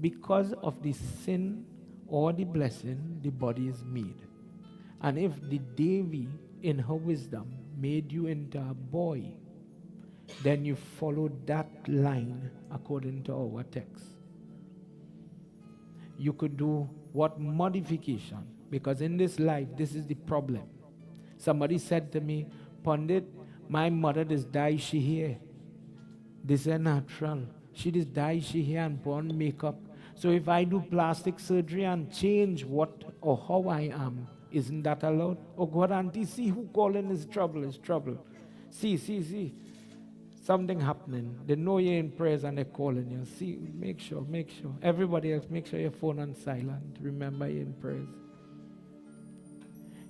Because of the sin or the blessing, the body is made. And if the Devi, in her wisdom, made you into a boy, then you follow that line according to our text. You could do what modification? Because in this life, this is the problem. Somebody said to me, Pundit, my mother just died, she here. This is natural. She just died, she here and put on makeup. So if I do plastic surgery and change what or how I am, isn't that allowed? Oh God, auntie, see who calling is trouble, See. Something happening. They know you're in prayers and they're calling you. See, make sure. Everybody else, make sure your phone on silent. Remember you're in prayers.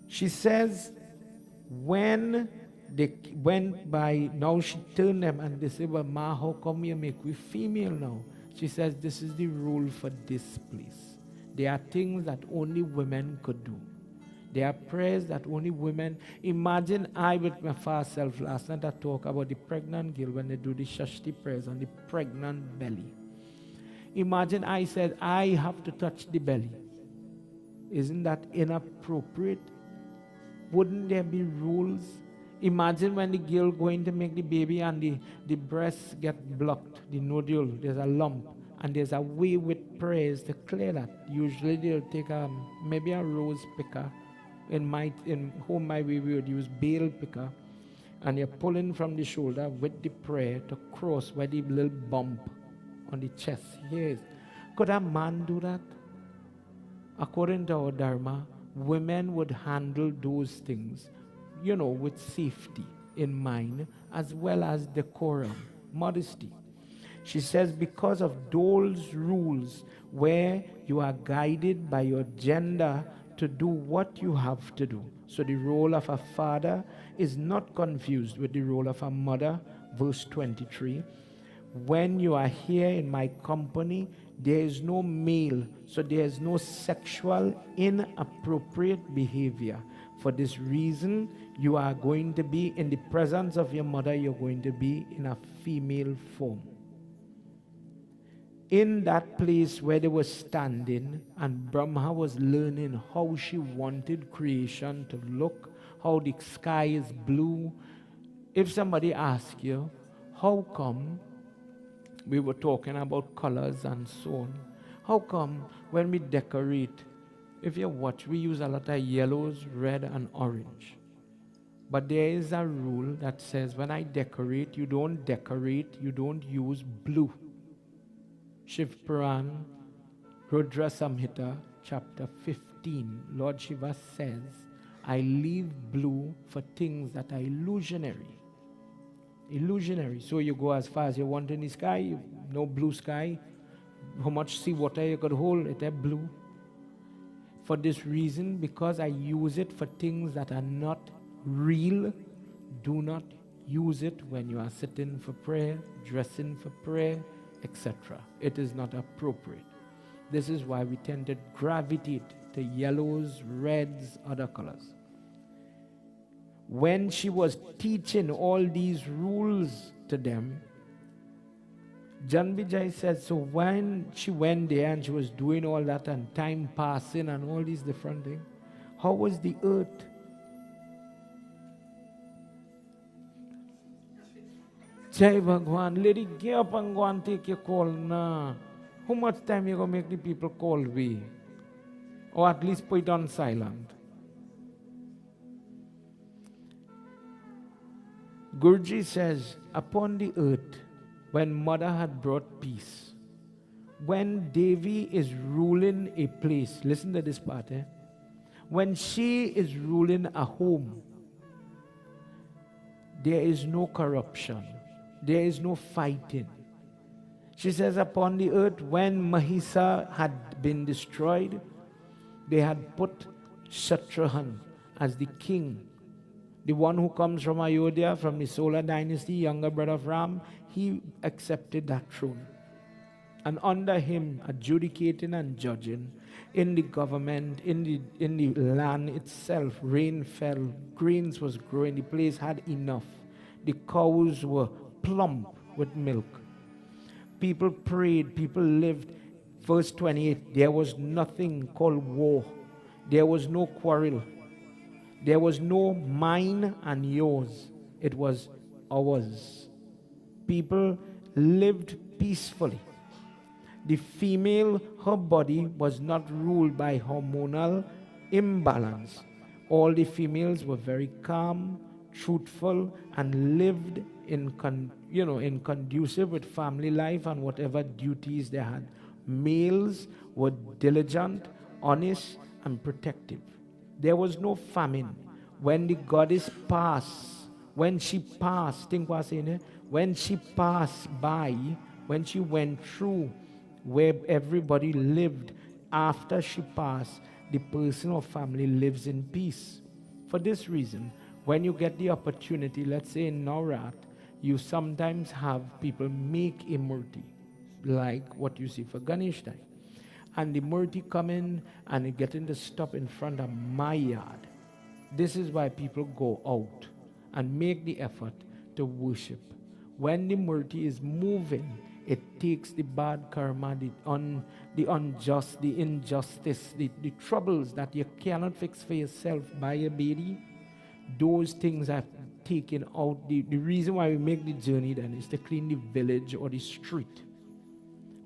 She says, when they went by, now she turned them and they said, well, Ma, how come you make we female now? She says, this is the rule for this place. There are things that only women could do. There are prayers that only women. Imagine I with my fast self last night I talk about the pregnant girl when they do the Shashti prayers on the pregnant belly. Imagine I said I have to touch the belly. Isn't that inappropriate? Wouldn't there be rules? Imagine when the girl going to make the baby and the breasts get blocked, the nodule, there's a lump, and there's a way with prayers to clear that. Usually they'll take maybe a rose picker. In home my way we would use bale picker, and you're pulling from the shoulder with the prayer to cross where the little bump on the chest. Yes. Could a man do that? according to our Dharma, women would handle those things, with safety in mind, as well as decorum, modesty. She says, because of those rules where you are guided by your gender to do what you have to do. So the role of a father is not confused with the role of a mother, verse 23. When you are here in my company, there is no male, so there is no sexual inappropriate behavior. For this reason, you are going to be in the presence of your mother, you're going to be in a female form. In that place where they were standing and Brahma was learning how she wanted creation to look, how the sky is blue. If somebody asks you, how come we were talking about colors and so on, how come when we decorate, if you watch, we use a lot of yellows, red and orange. But there is a rule that says when I decorate, you don't use blue. Shiv Puran, Rudra Samhita, chapter 15, Lord Shiva says, I leave blue for things that are illusionary. Illusionary. So you go as far as you want in the sky, no blue sky. How much sea water you could hold, it is blue. For this reason, because I use it for things that are not real, do not use it when you are sitting for prayer, dressing for prayer, etc. It is not appropriate. This is why we tend to gravitate to yellows, reds, other colors. When she was teaching all these rules to them, Jan Vijay said, so when she went there and she was doing all that and time passing and all these different things, how was the earth? Jai Bhagwan, lady, get up and go and take your call now. How much time you gonna make the people call we? Or at least put it on silent. Guruji says, upon the earth, when mother had brought peace, when Devi is ruling a place, listen to this part, when she is ruling a home, there is no corruption. There is no fighting. She says, upon the earth, when Mahisa had been destroyed, they had put Shatrahan as the king. The one who comes from Ayodhya, from the Solar dynasty, younger brother of Ram, he accepted that throne. And under him, adjudicating and judging, in the government, in the land itself, rain fell, grains was growing, the place had enough. The cows were plump with milk. People prayed, people lived. Verse 28, there was nothing called war. There was no quarrel. There was no mine and yours. It was ours. People lived peacefully. The female, her body was not ruled by hormonal imbalance. All the females were very calm, truthful, and lived in conducive with family life and whatever duties they had. Males were diligent, honest, and protective. There was no famine. When the goddess passed, when she passed, think what's in it? When she passed by, when she went through where everybody lived, after she passed, the person or family lives in peace. For this reason, when you get the opportunity, let's say in Navrat, you sometimes have people make a murti, like what you see for Ganesh Day. And the murti come in and it getting to stop in front of my yard. This is why people go out and make the effort to worship. When the murti is moving, it takes the bad karma, the unjust, the injustice, the troubles that you cannot fix for yourself by a baby. Those things are taken out. The reason why we make the journey then is to clean the village or the street.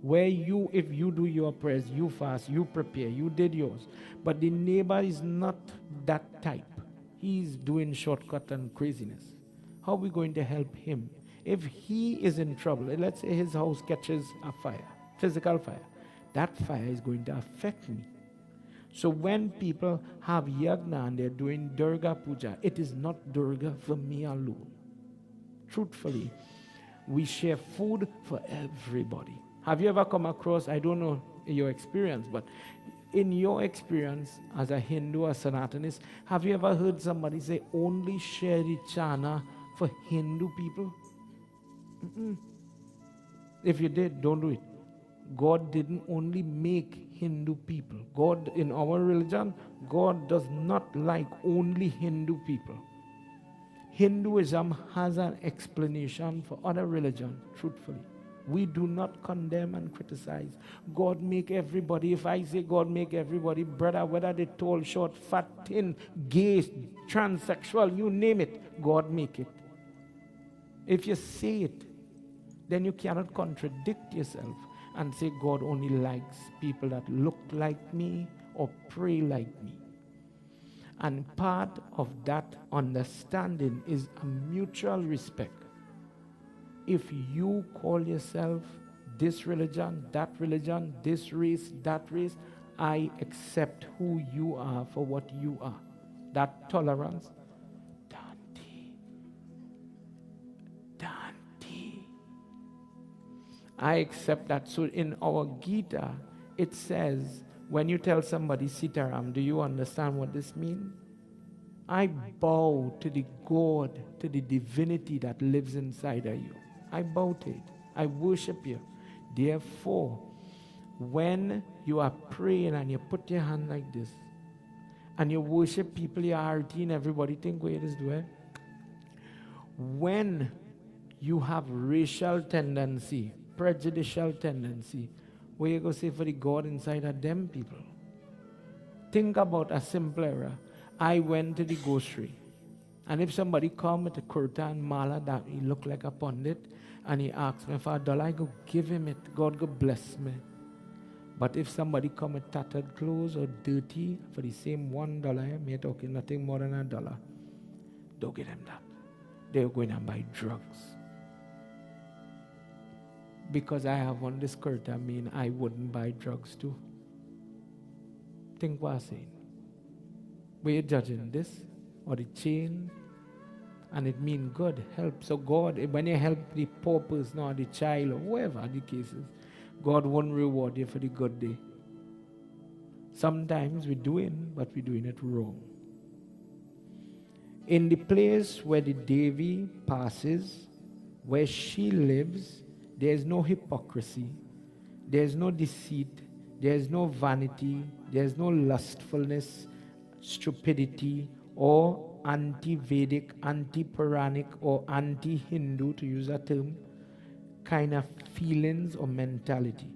Where if you do your prayers, you fast, you prepare, you did yours. But the neighbor is not that type. He's doing shortcut and craziness. How are we going to help him? If he is in trouble, let's say his house catches a fire, physical fire, that fire is going to affect me. So when people have yagna and they're doing Durga Puja, it is not Durga for me alone. Truthfully, we share food for everybody. Have you ever come across, I don't know your experience, but in your experience as a Hindu or Sanatanist, have you ever heard somebody say only share the chana for Hindu people? If you did, don't do it. God didn't only make Hindu people. God, in our religion, God does not like only Hindu people. Hinduism has an explanation for other religion, truthfully. We do not condemn and criticize. God make everybody. If I say God make everybody, brother, whether they tall, short, fat, thin, gay, transsexual, you name it, God make it. If you say it, then you cannot contradict yourself and say God only likes people that look like me or pray like me. And part of that understanding is a mutual respect. If you call yourself this religion, this race, that race, I accept who you are for what you are. That tolerance. Dante. I accept that. So in our Gita, it says, when you tell somebody Sitaram, do you understand what this means? I bow to the God, to the divinity that lives inside of you. I bow to it. I worship you. Therefore, when you are praying and you put your hand like this, and you worship people, you are and everybody think what it is doing. When you have racial tendency, prejudicial tendency, what you go say for the God inside of them people? Think about a simple error. I went to the grocery, and if somebody come with a kurta and mala that he look like a pundit, and he asks me for $1, I go give him it. God go bless me. But if somebody come with tattered clothes or dirty for the same $1, me talking nothing more than $1, don't give them that. They're going to buy drugs. Because I have on this skirt, I mean I wouldn't buy drugs too. Think what I'm saying. Were you judging this or the chain? And it means good, help. So God, when you help the poor person or the child or whoever the case is, God won't reward you for the good day. Sometimes we're doing, but we're doing it wrong. In the place where the Devi passes, where she lives, there is no hypocrisy, there is no deceit, there is no vanity, there is no lustfulness, stupidity, or anti-Vedic, anti-Puranic, or anti-Hindu, to use that term, kind of feelings or mentality.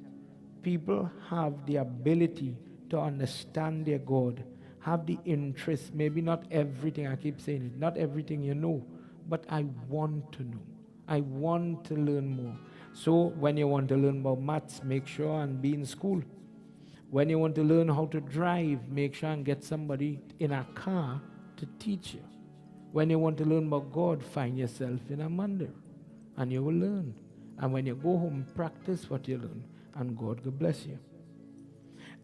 People have the ability to understand their God, have the interest, maybe not everything, I keep saying it, not everything you know, but I want to know. I want to learn more. So when you want to learn about maths, make sure and be in school. When you want to learn how to drive, make sure and get somebody in a car to teach you. When you want to learn about God, find yourself in a mandir and you will learn. And when you go home, practice what you learn and God will bless you.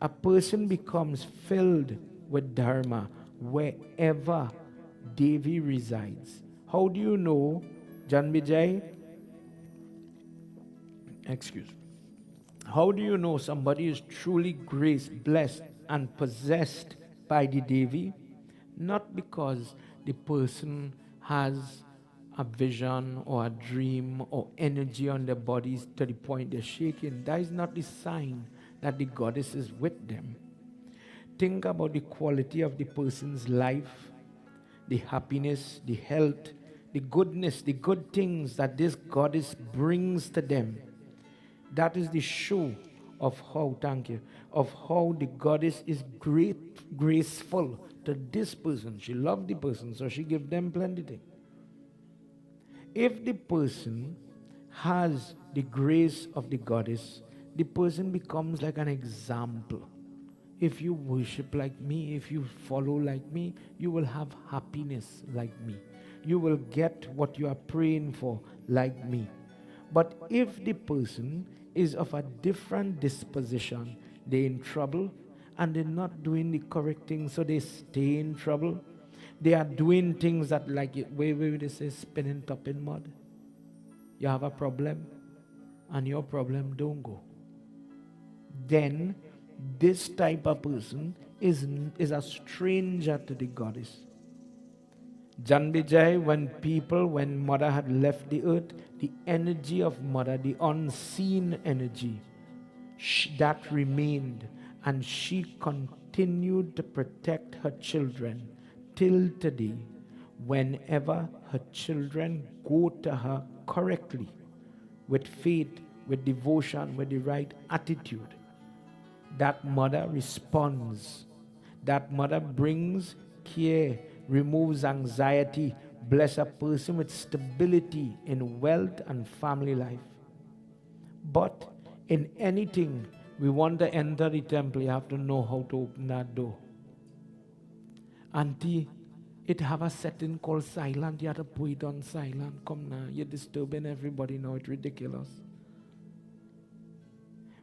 A person becomes filled with dharma wherever Devi resides. How do you know, Jan Vijay? Excuse me. How do you know somebody is truly graced, blessed, and possessed by the Devi? Not because the person has a vision or a dream or energy on their bodies to the point they're shaking. That is not the sign that the goddess is with them. Think about the quality of the person's life, the happiness, the health, the goodness, the good things that this goddess brings to them. That is the show of how, thank you, of how the goddess is graceful to this person. She loved the person, so she gives them plenty things. If the person has the grace of the goddess, the person becomes like an example. If you worship like me, if you follow like me, you will have happiness like me. You will get what you are praying for like me. But if the person is of a different disposition, they're in trouble, and they're not doing the correct thing, so they stay in trouble. They are doing things that, like, where they say, spinning top in mud. You have a problem, and your problem don't go. Then this type of person is a stranger to the goddess. Jan Vijay, when mother had left the earth, the energy of mother, the unseen energy, that remained, and she continued to protect her children till today. Whenever her children go to her correctly, with faith, with devotion, with the right attitude, that mother responds. That mother brings care, removes anxiety, bless a person with stability in wealth and family life. But in anything, we want to enter the temple, you have to know how to open that door. Auntie, it have a setting called silent. You have to put it on silent. Come now, you're disturbing everybody now. It's ridiculous.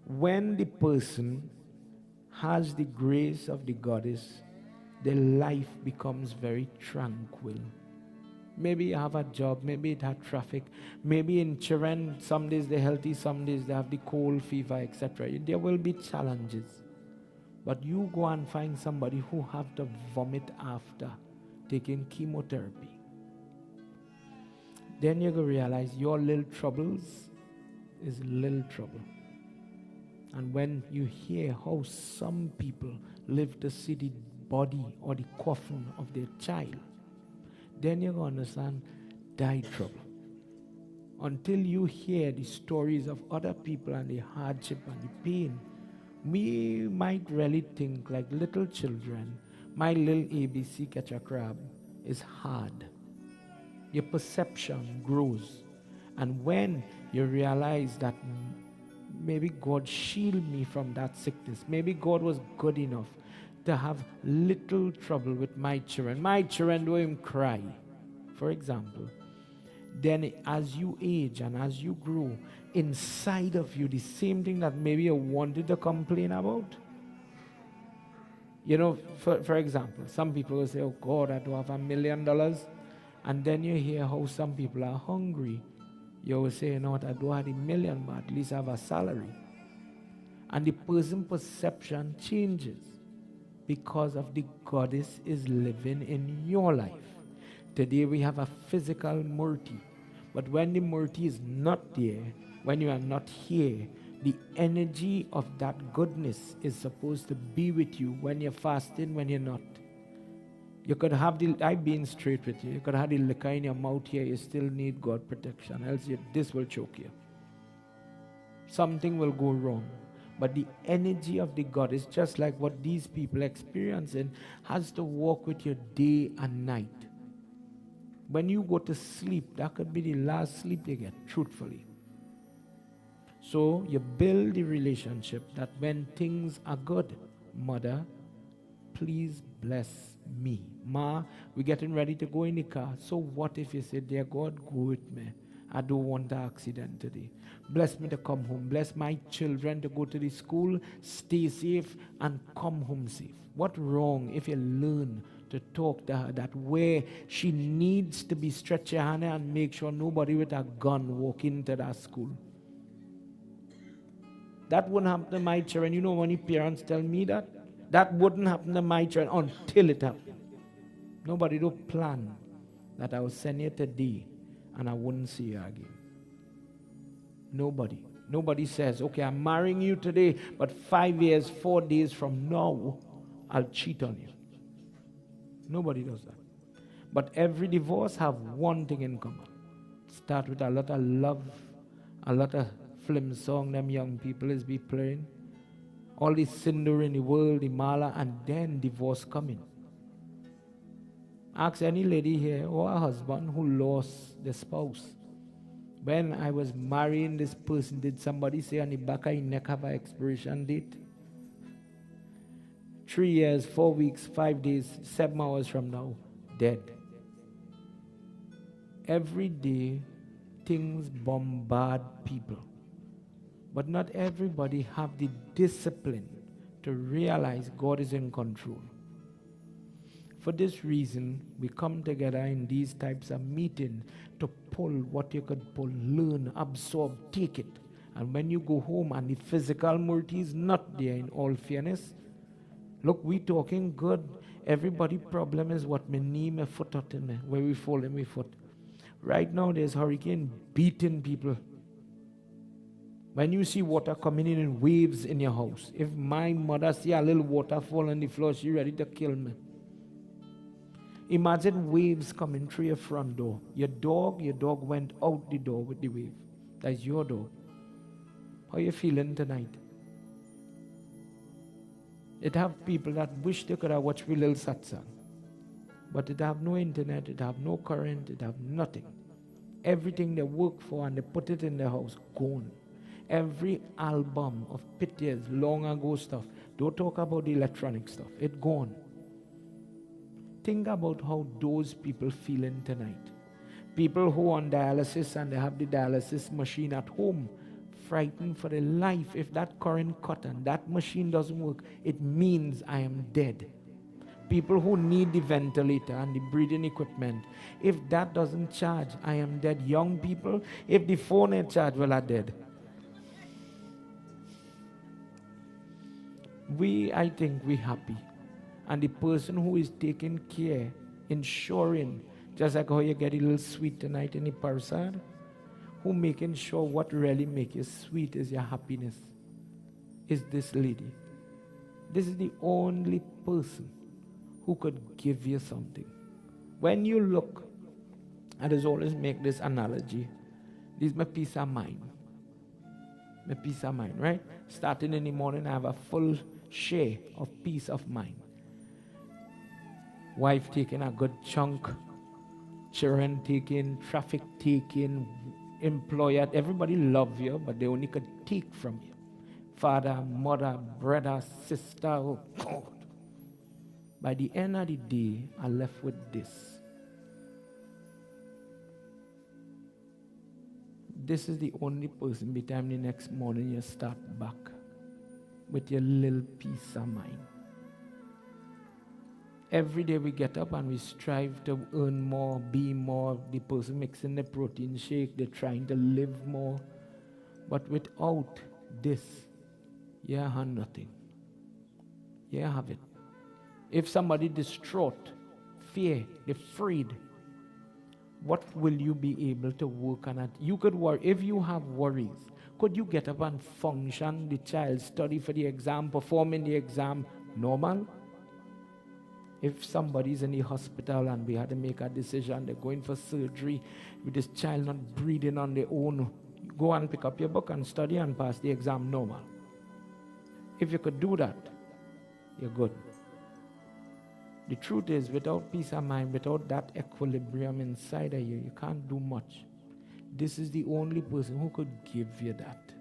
When the person has the grace of the goddess, their life becomes very tranquil. Maybe you have a job, maybe it had traffic, maybe in children, some days they're healthy, some days they have the cold, fever, etc. There will be challenges. But you go and find somebody who have to vomit after taking chemotherapy. Then you're going to realize your little troubles is little trouble. And when you hear how some people live to see the body or the coffin of their child, then you're going to understand die trouble. Until you hear the stories of other people and the hardship and the pain, we might really think like little children, my little ABC catch a crab is hard. Your perception grows. And when you realize that maybe God shielded me from that sickness, maybe God was good enough to have little trouble with my children don't even cry, for example, then as you age and as you grow, inside of you, the same thing that maybe you wanted to complain about. You know, for example, some people will say, oh God, I don't have $1 million. And then you hear how some people are hungry. You will say, you know what, I don't have $1 million, but at least I have a salary. And the person's perception changes because of the goddess is living in your life. Today we have a physical murti. But when the murti is not there, when you are not here, the energy of that goodness is supposed to be with you when you're fasting, when you're not. You could have I've been straight with you. You could have the liquor in your mouth here, you still need God protection, else this will choke you. Something will go wrong. But the energy of the God is just like what these people experiencing, has to walk with you day and night. When you go to sleep, that could be the last sleep you get, truthfully. So you build the relationship that when things are good, Mother, please bless me. Ma, we're getting ready to go in the car. So what if you say, dear God, go with me. I don't want the accident today. Bless me to come home. Bless my children to go to the school, stay safe, and come home safe. What wrong if you learn to talk to her that where she needs to be stretch your hand and make sure nobody with a gun walk into that school? That wouldn't happen to my children. You know, when the parents tell me that, that wouldn't happen to my children until it happened. Nobody do plan that I will send you today and I wouldn't see you again. Nobody. Nobody says, okay, I'm marrying you today, but 5 years, 4 days from now, I'll cheat on you. Nobody does that. But every divorce have one thing in common. Start with a lot of love, a lot of film song them young people is be playing. All the cinder in the world, the mala, and then divorce coming. Ask any lady here or a husband who lost the spouse. When I was marrying this person, did somebody say on the back of your neck have an expiration date? 3 years, 4 weeks, 5 days, 7 hours from now, dead. Every day, things bombard people. But not everybody have the discipline to realize God is in control. For this reason, we come together in these types of meetings to pull what you could pull, learn, absorb, take it. And when you go home and the physical murti is not there, in all fairness, look, we talking good. Everybody problem is what me knee, my foot out in me, where we fall in my foot. Right now, there's hurricane beating people. When you see water coming in waves in your house, if my mother see a little water fall on the floor, she ready to kill me. Imagine waves coming through your front door. Your dog went out the door with the wave. That's your dog. How you feeling tonight? It have people that wish they could have watched the little satsang. But it have no internet, it have no current, it have nothing. Everything they work for and they put it in their house, gone. Every album of pictures, long ago stuff, don't talk about the electronic stuff, it gone. Think about how those people feeling tonight. People who are on dialysis and they have the dialysis machine at home, frightened for their life. If that current cut and that machine doesn't work, it means I am dead. People who need the ventilator and the breathing equipment, if that doesn't charge, I am dead. Young people, if the phone ain't charged, well, I'm dead. I think we happy. And the person who is taking care, ensuring, just like how you get a little sweet tonight in the parsad, who making sure what really makes you sweet is your happiness, is this lady. This is the only person who could give you something. When you look, I just always make this analogy, this is my peace of mind. My peace of mind, right? Starting in the morning, I have a full share of peace of mind. Wife taking a good chunk, children taking, traffic taking, employer, everybody love you, but they only could take from you. Father, mother, brother, sister, oh God. By the end of the day, I left with this. This is the only person, by the time the next morning you start back with your little peace of mind. Every day we get up and we strive to earn more, be more. The person mixing the protein shake, they're trying to live more. But without this, you have nothing. You have it. If somebody distraught, fear, they're afraid, what will you be able to work on it? You could worry. If you have worries, could you get up and function, the child study for the exam, perform in the exam normal? If somebody's in the hospital and we had to make a decision, they're going for surgery with this child not breathing on their own, go and pick up your book and study and pass the exam normal. If you could do that, you're good. The truth is, without peace of mind, without that equilibrium inside of you, you can't do much. This is the only person who could give you that.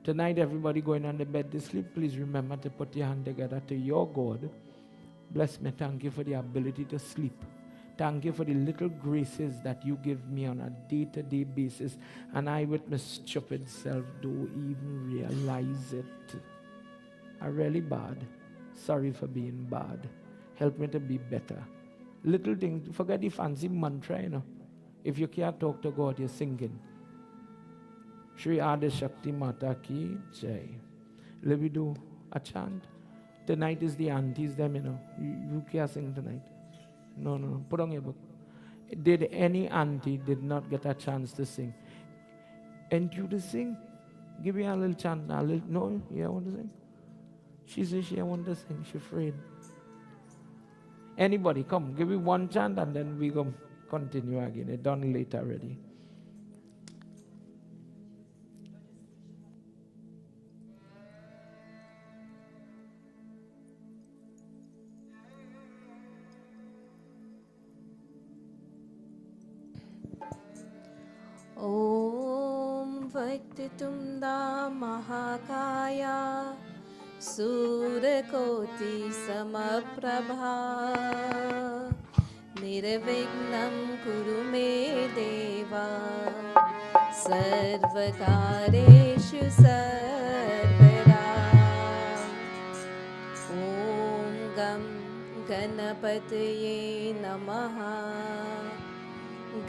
Tonight, everybody going on the bed to sleep, please remember to put your hand together to your God. Bless me, thank you for the ability to sleep. Thank you for the little graces that you give me on a day-to-day basis. And I, with my stupid self, don't even realize it. I'm really bad. Sorry for being bad. Help me to be better. Little things, forget the fancy mantra, you know. If you can't talk to God, you're singing. Shri Adi Shakti Mata Ki Jai. Let me do a chant. Tonight is the aunties, them, you know. You can't sing tonight. No. Put on your book. Did any auntie did not get a chance to sing? And you to sing? Give me a little chant. No, you don't want to sing? She says she don't want to sing. She's afraid. Anybody, come. Give me one chant and then we go continue again. It's done late already. Om Vaktitumda Mahakaya Surakoti Samaprabha Nirvignam Kurume Deva Sarvakareshu Sarvada ॐ गं गणपतये नमः।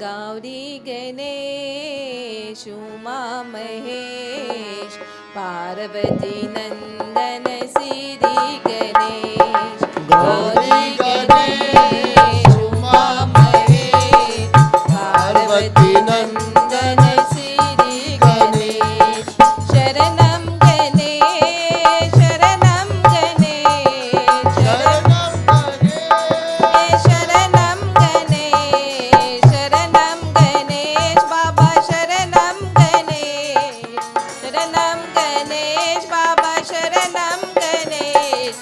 गौरी गणेश उमा महेश पार्वती नंदन सिद्धि गणेश। गौरी गणेश उमा महेश पार्वती नंदन सिद्धि गणेश। शरणं गणेश शरणं गणेश शरणं गणेश शरणं गणेश शरणं गणेश बाबा शरणं गणेश शरणं गणेश बाबा शरणं गणेश।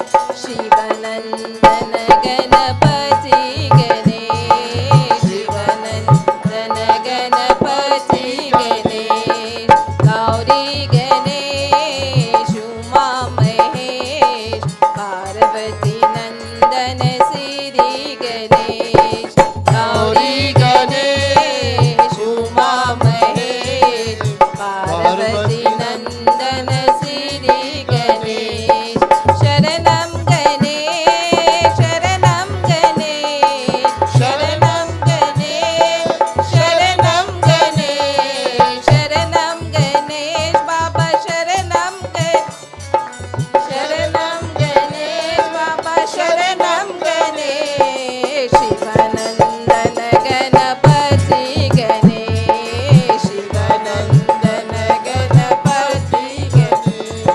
शिवनंदन गणपति गणेश शिवनंदन गणपति गणेश। गौरी गणेश उमा महेश पार्वती नंदन सिद्धि गणेश। गौरी गणेश उमा महेश पार्वती नंदन सिद्धि गणेश। शरणं गणेश शरणं गणेश शरणं गणेश शरणं गणेश शरणं गणेश बाबा शरणं शरणं गणेश बाबा शरणं गणेश। शिवानंदन गणपति गणेश शिवानंदन गणपति गणेश।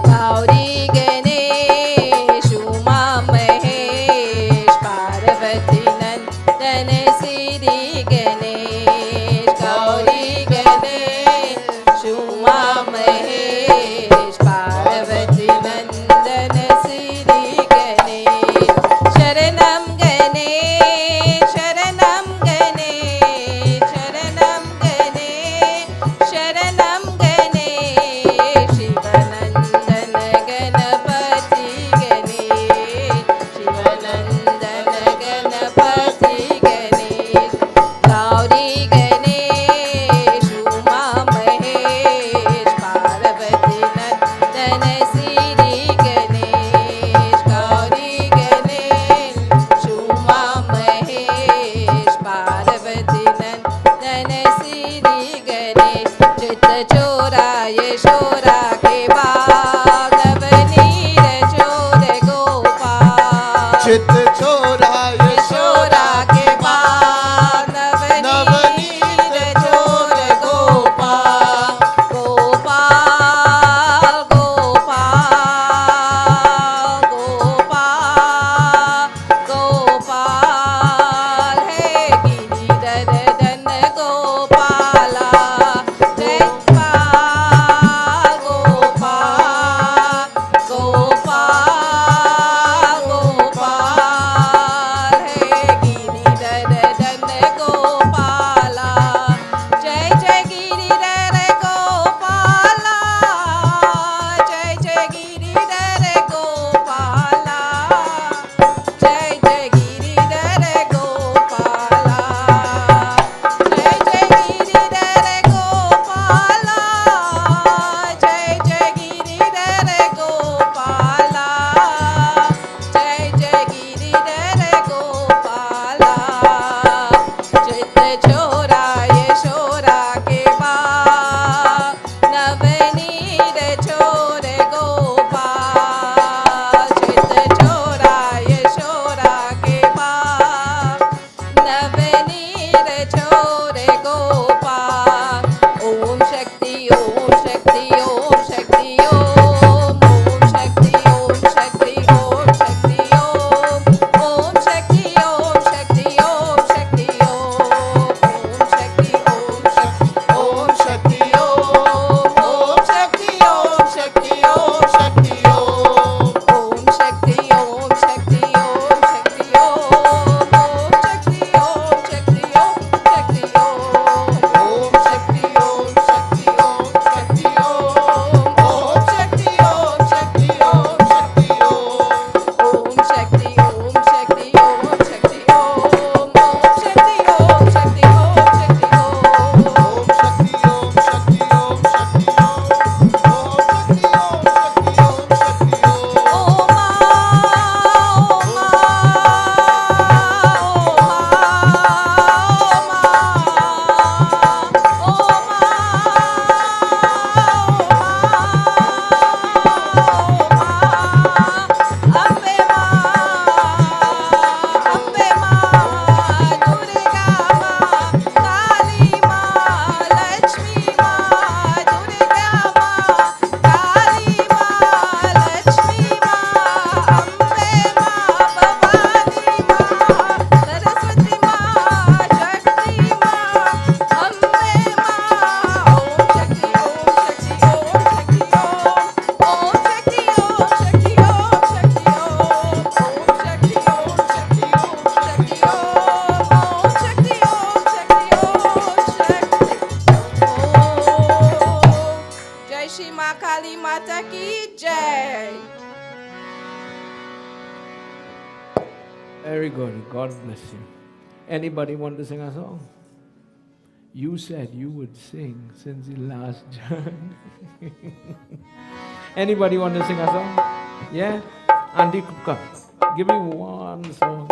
गौरी गणेश उमा महेश पार्वती नंदन सिद्धि गणेश। गौरी गणेश उमा महेश पार्वती नंदन सिद्धि गणेश। शरणं गणेश शरणं गणेश शरणं गणेश शरणं गणेश। शिवानंदन गणपति गणेश शिवानंदन गणपति गणेश। गौरी गणेश उमा महेश पार्वती नंदन सिद्धि गणेश। गौरी गणेश उमा महेश पार्वती नंदन सिद्धि गणेश। चित चोरा यशोरा के बाग नवनीत चोर गोपाल। चित चोरा यशोरा के बाग नवनीत चोर गोपाल। गोपाल गोपाल गोपाल गोपाल है गिरिधर धन गोपाला। जय Gopal Gopal Gopal Gopal Very good. God bless you. Anybody want to sing a song? You said you would sing since you last joined. Anybody want to sing a song? Yeah? Andy Kupka, give me one song.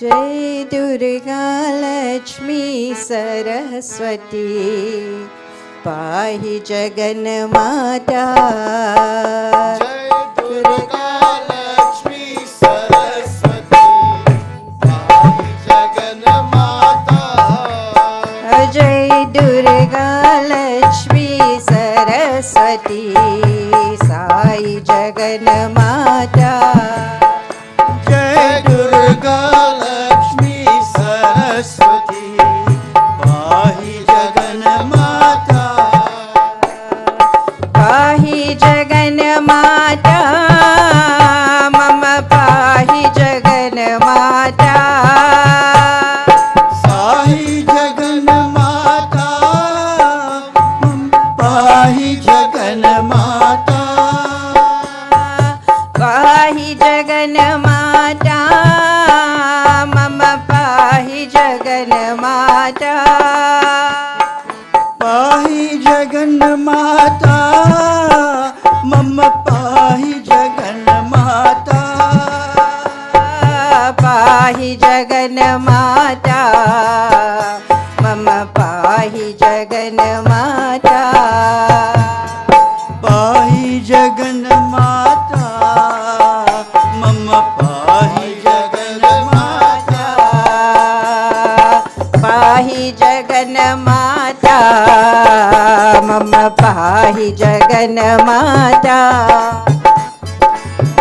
जय दुर्गा लक्ष्मी सरस्वती पाहि जगन माता। जय दुर्गा लक्ष्मी सरस्वती पाहि जगन माता। जय दुर्गा लक्ष्मी सरस्वती साई जगन माता। जय दुर्गा लक्ष्मी सरस्वती पाहि जगन माता। पाहि जगन माता मम पाहि जगन माता। साई जगन माता मम पाहि जगन माता। पाहि जगन माता मम पाहि जगन माता। पाहि जगन माता मम पाहि जगन माता। पाहि जगन माता मम पाहि जगन माता। पाहि जगन माता मम पाहि जगन माता। पाहि जगन माता मम पाहि जगन माता।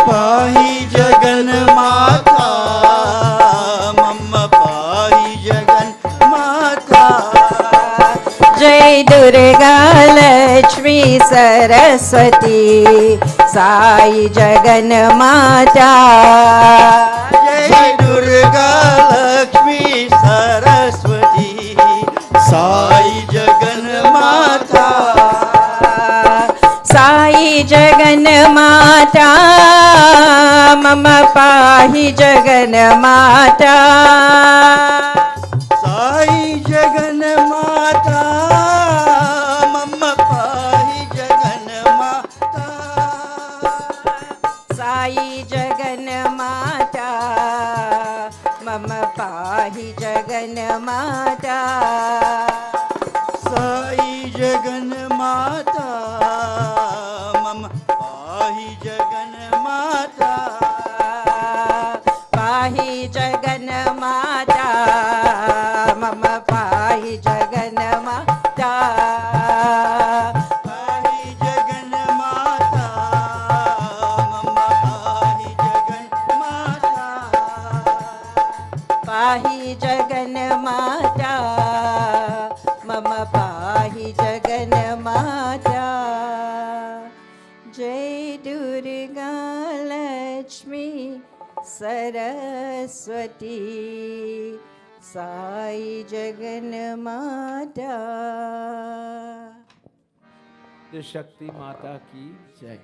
पाहि जगन माता मम पाहि जगन माता। जय दुर्गा लक्ष्मी सरस्वती साई जगन माता। जय दुर्गा लक्ष्मी सरस्वती साई जगन माता। साई जगन माता मम पाहि जगन माता। साई जगन माता मम पाहि जगन माता। साई जगन माता मम पाहि जगन माता। साई जगन माता मम पाहि जगन माता। पाहि जगन माता मम पाहि जगन माता। पाहि जगन माता मम पाहि जगन माता। पाहि जगन माता मम पाहि जगन माता। जय दुर्गा लक्ष्मी सरस्वती साई जगन माता। The Shakti Mata ki Jai.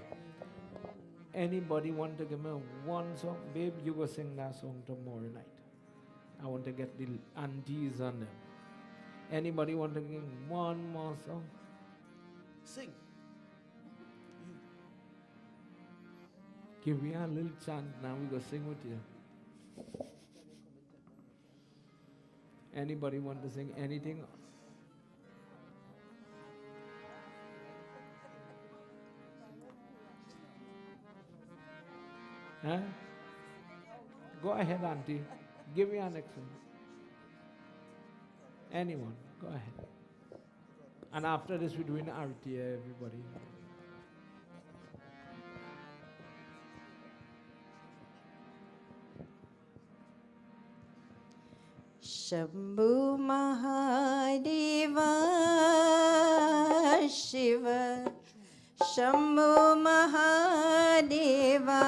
Anybody want to give me one song? Babe, you go sing that song tomorrow night. I want to get the aunties on them. Anybody want to give one more song? Sing. Give me a little chance now, we go sing with you. Anybody want to sing anything? Huh? Go ahead, auntie. Give me an next one. Anyone, go ahead. And after this, we're doing RTA, everybody. Shambhu Mahadeva Shiv Shambhu Mahadeva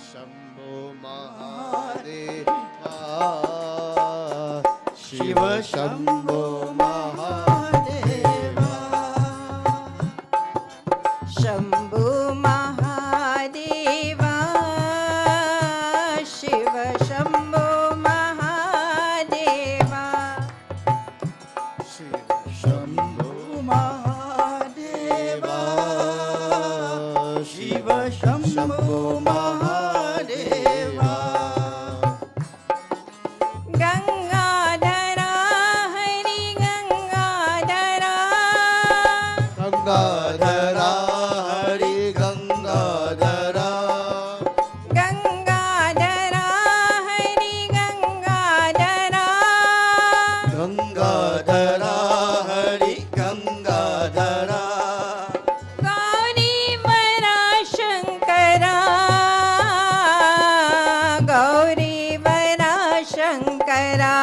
Shambho Mahadeva Shiv Shambho Mahadeva Shambhu Mahadeva Shiv Shambhu Mahadeva Shambho Mahadeva Shiv Shambho Mahadeva गंगाधरा Hari गंगाधरा गंगाधरा Hari गंगाधरा गंगाधरा Hari गंगाधरा गंगाधरा Hari गंगाधरा Gauri वरा शंकरा गौरी वरा शंकरा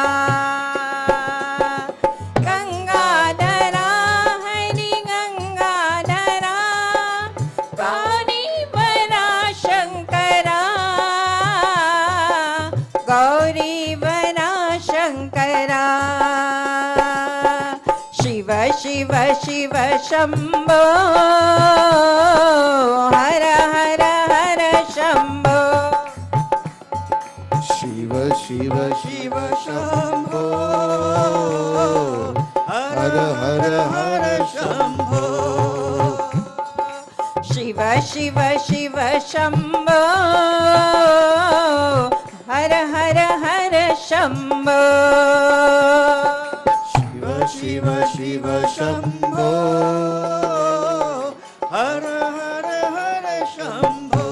गंगाधरा हरि गंगाधरा गौरी वरा शंकरा गौरी वरा शंकरा शिव शिव शिव शंभो हर हर हर शंभो शिव शिव शिव शंभो हर हर हर शंभो शिव शिव शिव शंभो हर हर हर शंभो शिव शिव शिव शंभो हर हर हर शंभो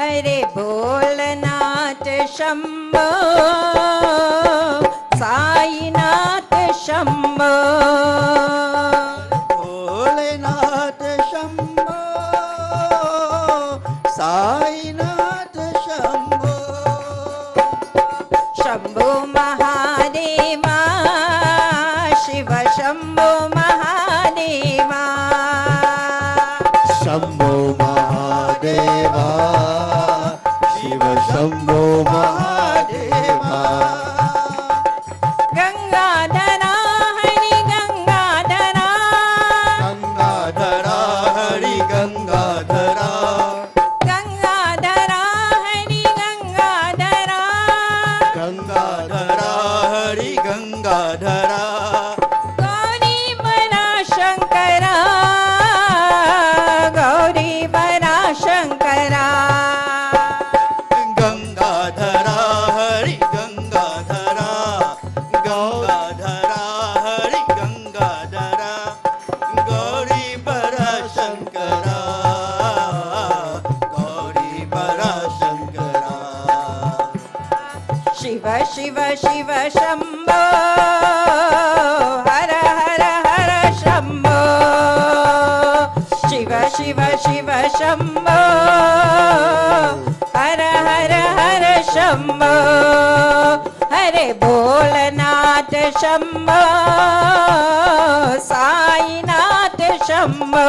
हरे भोलनाथ शंभो साईनाथ शंभो भोलेनाथ शंभो साईनाथ शंभो शंभो महादेवा शिव शंभो महादेवा शंभो महादेवा शिव शंभो महादेवा गंगाधरा हरि गंगाधरा गंगाधरा हरि गंगाधरा गंगाधरा हरि गंगाधरा गंगाधरा हरि गंगाधरा गौरी वरा शंकरा गौरी वरा शंकरा गंगाधरा हरि गंगाधरा गंगाधरा हरि गंगाधरा गौरी परा शंकरा गौरी परा शंकरा शिव शिव शिव शंभो हर हर हर शंभो शिव शिव शिव शंभो हर हर हर शंभो हरे भोलनाथ शंभो साईनाथ शंभो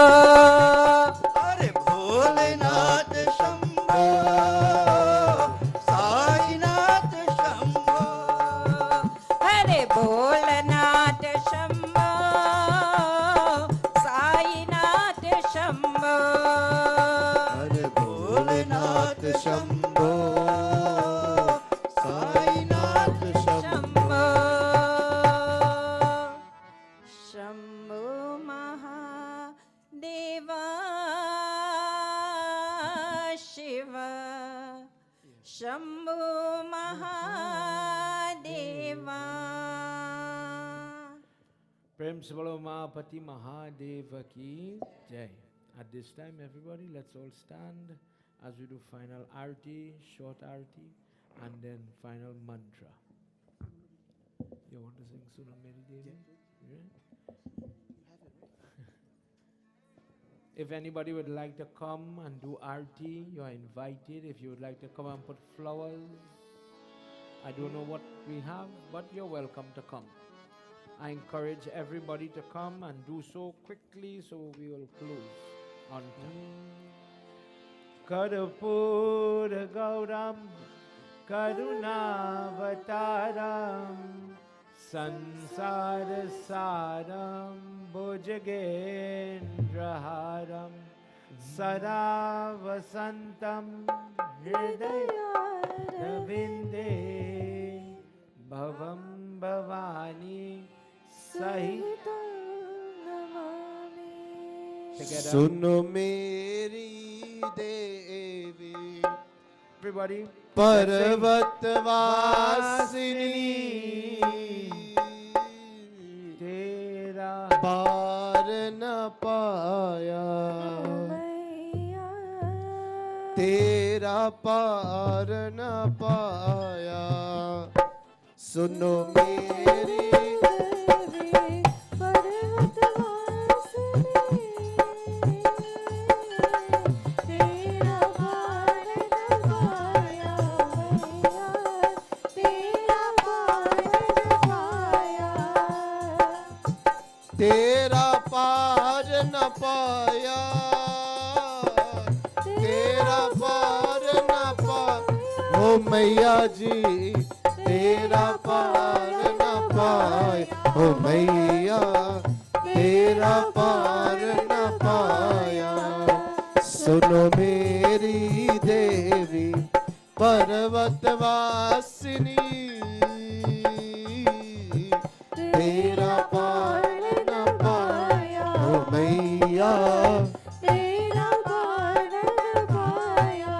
अरे भोलेनाथ शंभो साईनाथ शंभो हरे भोलनाथ शंभो साईनाथ शंभो हरे भोलेनाथ शंभो साईनाथ शंभो शंभो महादेवा शिव शंभो महादेवा प्रेम से बोलो महापति महादेव की जय. At this time, everybody, let's all stand as we do final arti, short arti, and then final mantra. You want to sing Sunam Meri Devi? Yeah. If anybody would like to come and do arti, you are invited. If you would like to come and put flowers I don't know what we have, but you're welcome to come. I encourage everybody to come and do so quickly so we will close on time. Karpura Gauram Karunavataram Sansara Saram Bhujagendraharam Sada Vasantam Hridayarvinde Bhavam Bhavani Sahitam Namami. Together. सुनो मेरी देवी Everybody. पर्वतवासिनी तेरा पार न पाया तेरा पार न पाया सुनो मेरी तेरा पार न पाया तेरा पार न पाया ओ मैया जी तेरा पार न पाया ओ मैया तेरा पार न पाया सुनो मेरी देवी पर्वतवासिनी तेरा पार मैया तेरा पार न पाया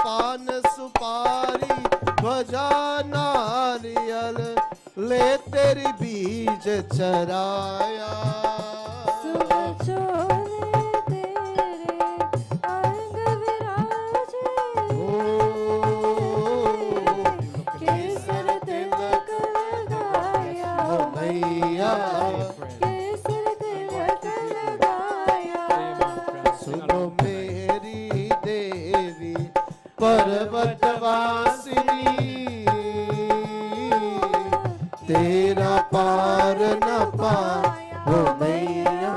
पान सुपारी ध्वजा नारियल ले तेरी बीज चराया केसर तिलक लगाया मैया केसर तिलक लगाया सुनो मेरी देवी पर्वतवासिनी तेरा पार न पाया ओ मैया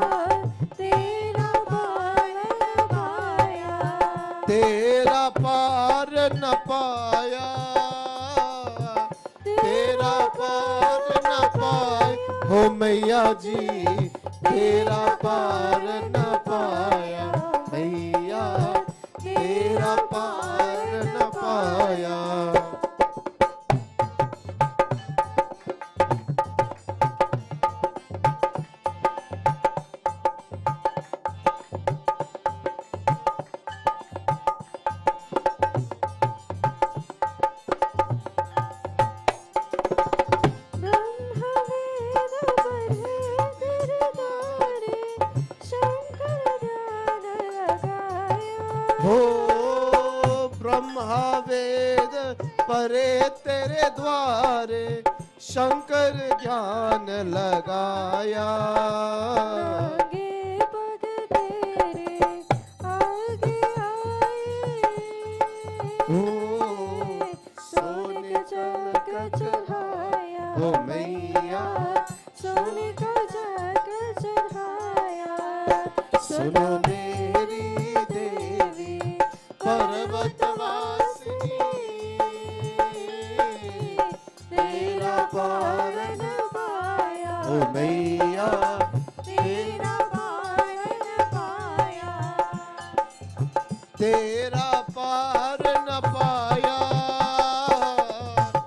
तेरा पार न पाया तेरा पार न पाया तेरा पार न पाया ओ मैया जी तेरा पार न पाया मैया तेरा पार न पाया हो ब्रह्मा वेद परे तेरे द्वारे शंकर ज्ञान लगाया हो सोने चमक चढ़ाया हो मैया सोने का जग चढ़ाया सुनो मेरी देवी पर्वतवासिनी तेरा पार न पाया ओ मैया तेरा पार न पाया तेरा पार न पाया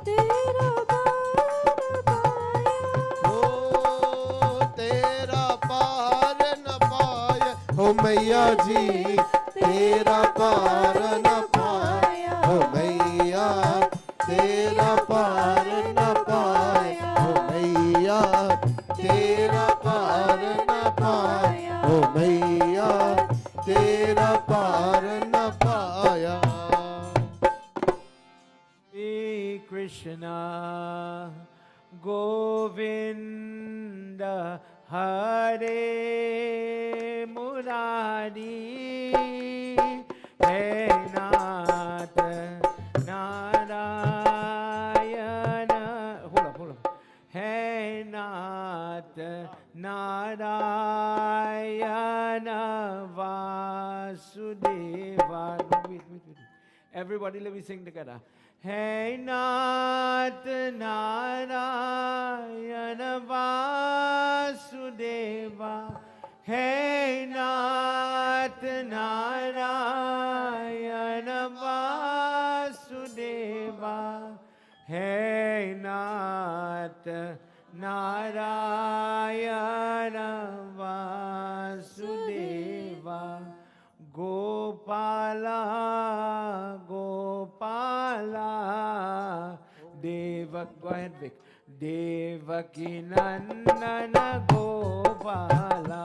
तेरा पार न पाया ओ तेरा पार न पाया ओ मैया जी तेरा पार न पाया ओ मैया तेरा पार न पाया पाया, ओ मैया तेरा पार न पाया। Shri Krishna Govinda Hare Murari He Nath Narayana. Hold up. He Nath Narayana Vasudeva. Wait. Everybody, let me sing together. Hey Nath Narayana Vasudeva. Hey Nath Narayana Vasudeva. Hey Nath Narayana Vasudeva. Gopala, Gopala, go ahead, Vic. Devaki Nandana Gopala.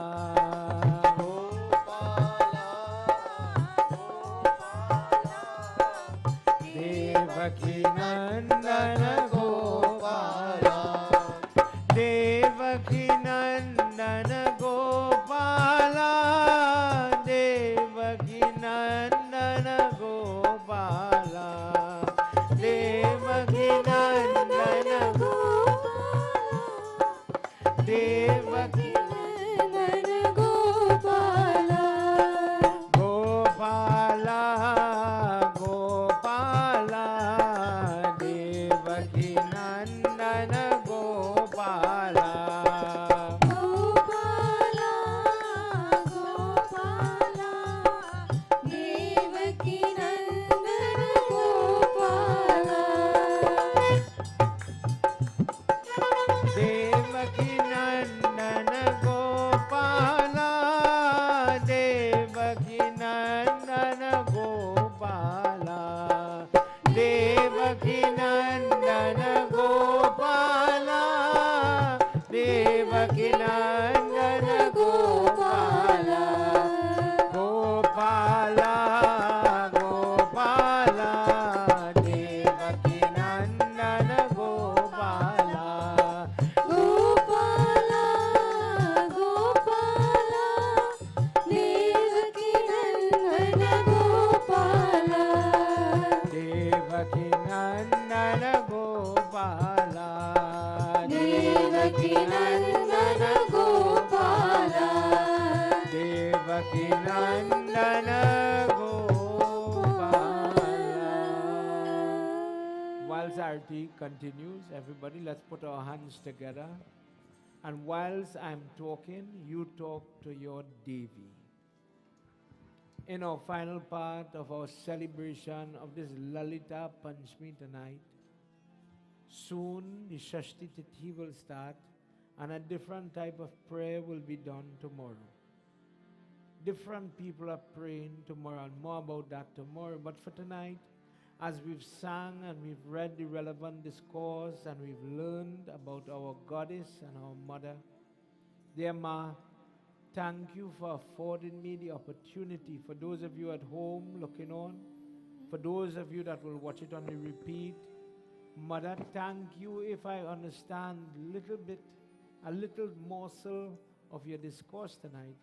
Devaki Nandana Gopala. Devaki Nandana Gopala. Devaki Nandana Gopala. Devaki Nandana Gopala. Devaki Nandana Gopala. Gopala, Gopala, Devaki Nandana Gopala. Gopala, Gopala, Devaki Nandana Gopala. Devaki Nandana Gopala, Devaki Nandana Gopala, Devaki Nandana Gopala, Devaki Nandana Gopala, Gopala, Gopala, Devaki Nandana Gopala. Gopala, Gopala, Devaki Nandana Gopala. Devaki Nandana Gopala. Devaki Nandana Gopala. Devaki Nandana Gopala. Whilst Arti continues, everybody, let's put our hands together. And whilst I'm talking, you talk to your Devi. In our final part of our celebration of this Lalita Panchami tonight, soon the Shashti Tithi will start and a different type of prayer will be done tomorrow. Different people are praying tomorrow, and more about that tomorrow. But for tonight, as we've sang and we've read the relevant discourse and we've learned about our goddess and our mother, dear Ma, thank you for affording me the opportunity. For those of you at home looking on, for those of you that will watch it on the repeat, Mother, thank you if I understand a little morsel of your discourse tonight.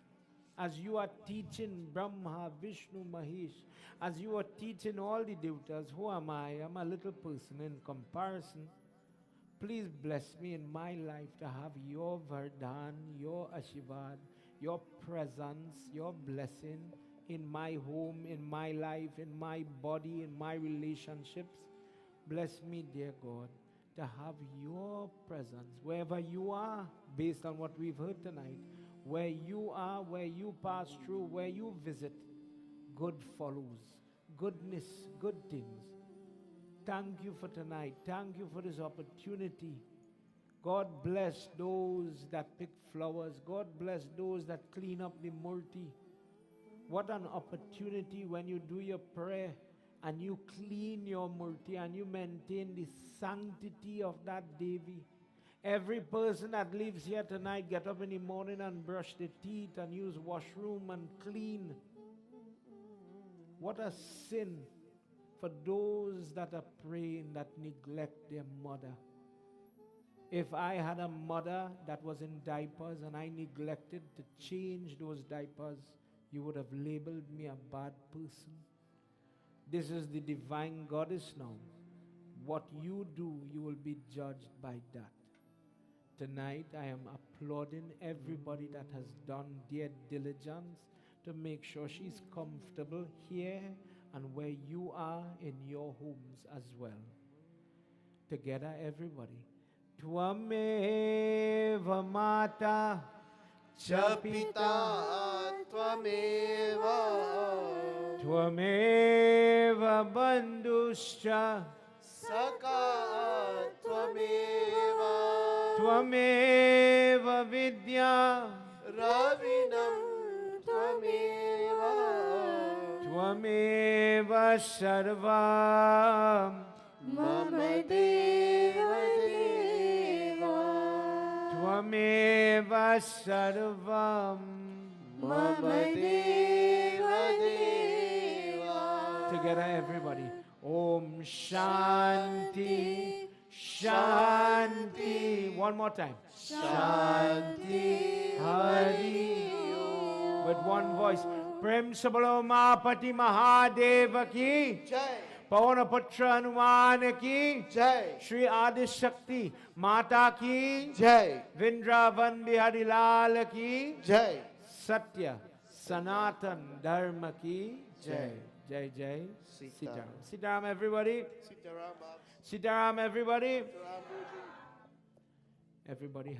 As you are teaching Brahma, Vishnu, Mahesh, as you are teaching all the devatas, who am I? I'm a little person in comparison. Please bless me in my life to have your Vardhan, your Ashirvad, your presence, your blessing in my home, in my life, in my body, in my relationships. Bless me, dear God, to have your presence wherever you are, based on what we've heard tonight. Where you are, where you pass through, where you visit, good follows, goodness, good things. Thank you for tonight. Thank you for this opportunity. God bless those that pick flowers. God bless those that clean up the murti. What an opportunity when you do your prayer and you clean your murti and you maintain the sanctity of that Devi. Every person that lives here tonight, get up in the morning and brush their teeth and use washroom and clean. What a sin for those that are praying that neglect their mother. If I had a mother that was in diapers and I neglected to change those diapers, you would have labeled me a bad person. This is the divine goddess now. What you do, you will be judged by that. Tonight, I am applauding everybody that has done their diligence to make sure she's comfortable here and where you are in your homes as well. Together, everybody. Tvameva mata cha pita Tvameva Tvameva bandhuscha Saka Tvameva Tvameva vidya Ravinam Tvameva Tvameva sarvam Mama Deva Deva Tvameva sarvam Mama Deva Deva. Together, everybody. Om Shanti, Shanti. One more time. Shanti Hari. With one voice. Prem Sabalo Mahapati Mahadeva ki. Jai Pawanapatra Hanuman ki. Jai Shri Adi Shakti Mata ki. Jai Vrindavan Bihari Lal ki. Jai Satya Sanatan Dharma ki. Jai. Jai Jai. Sitaram. Sitaram, everybody. Sitaram Sitaram, everybody. Everybody have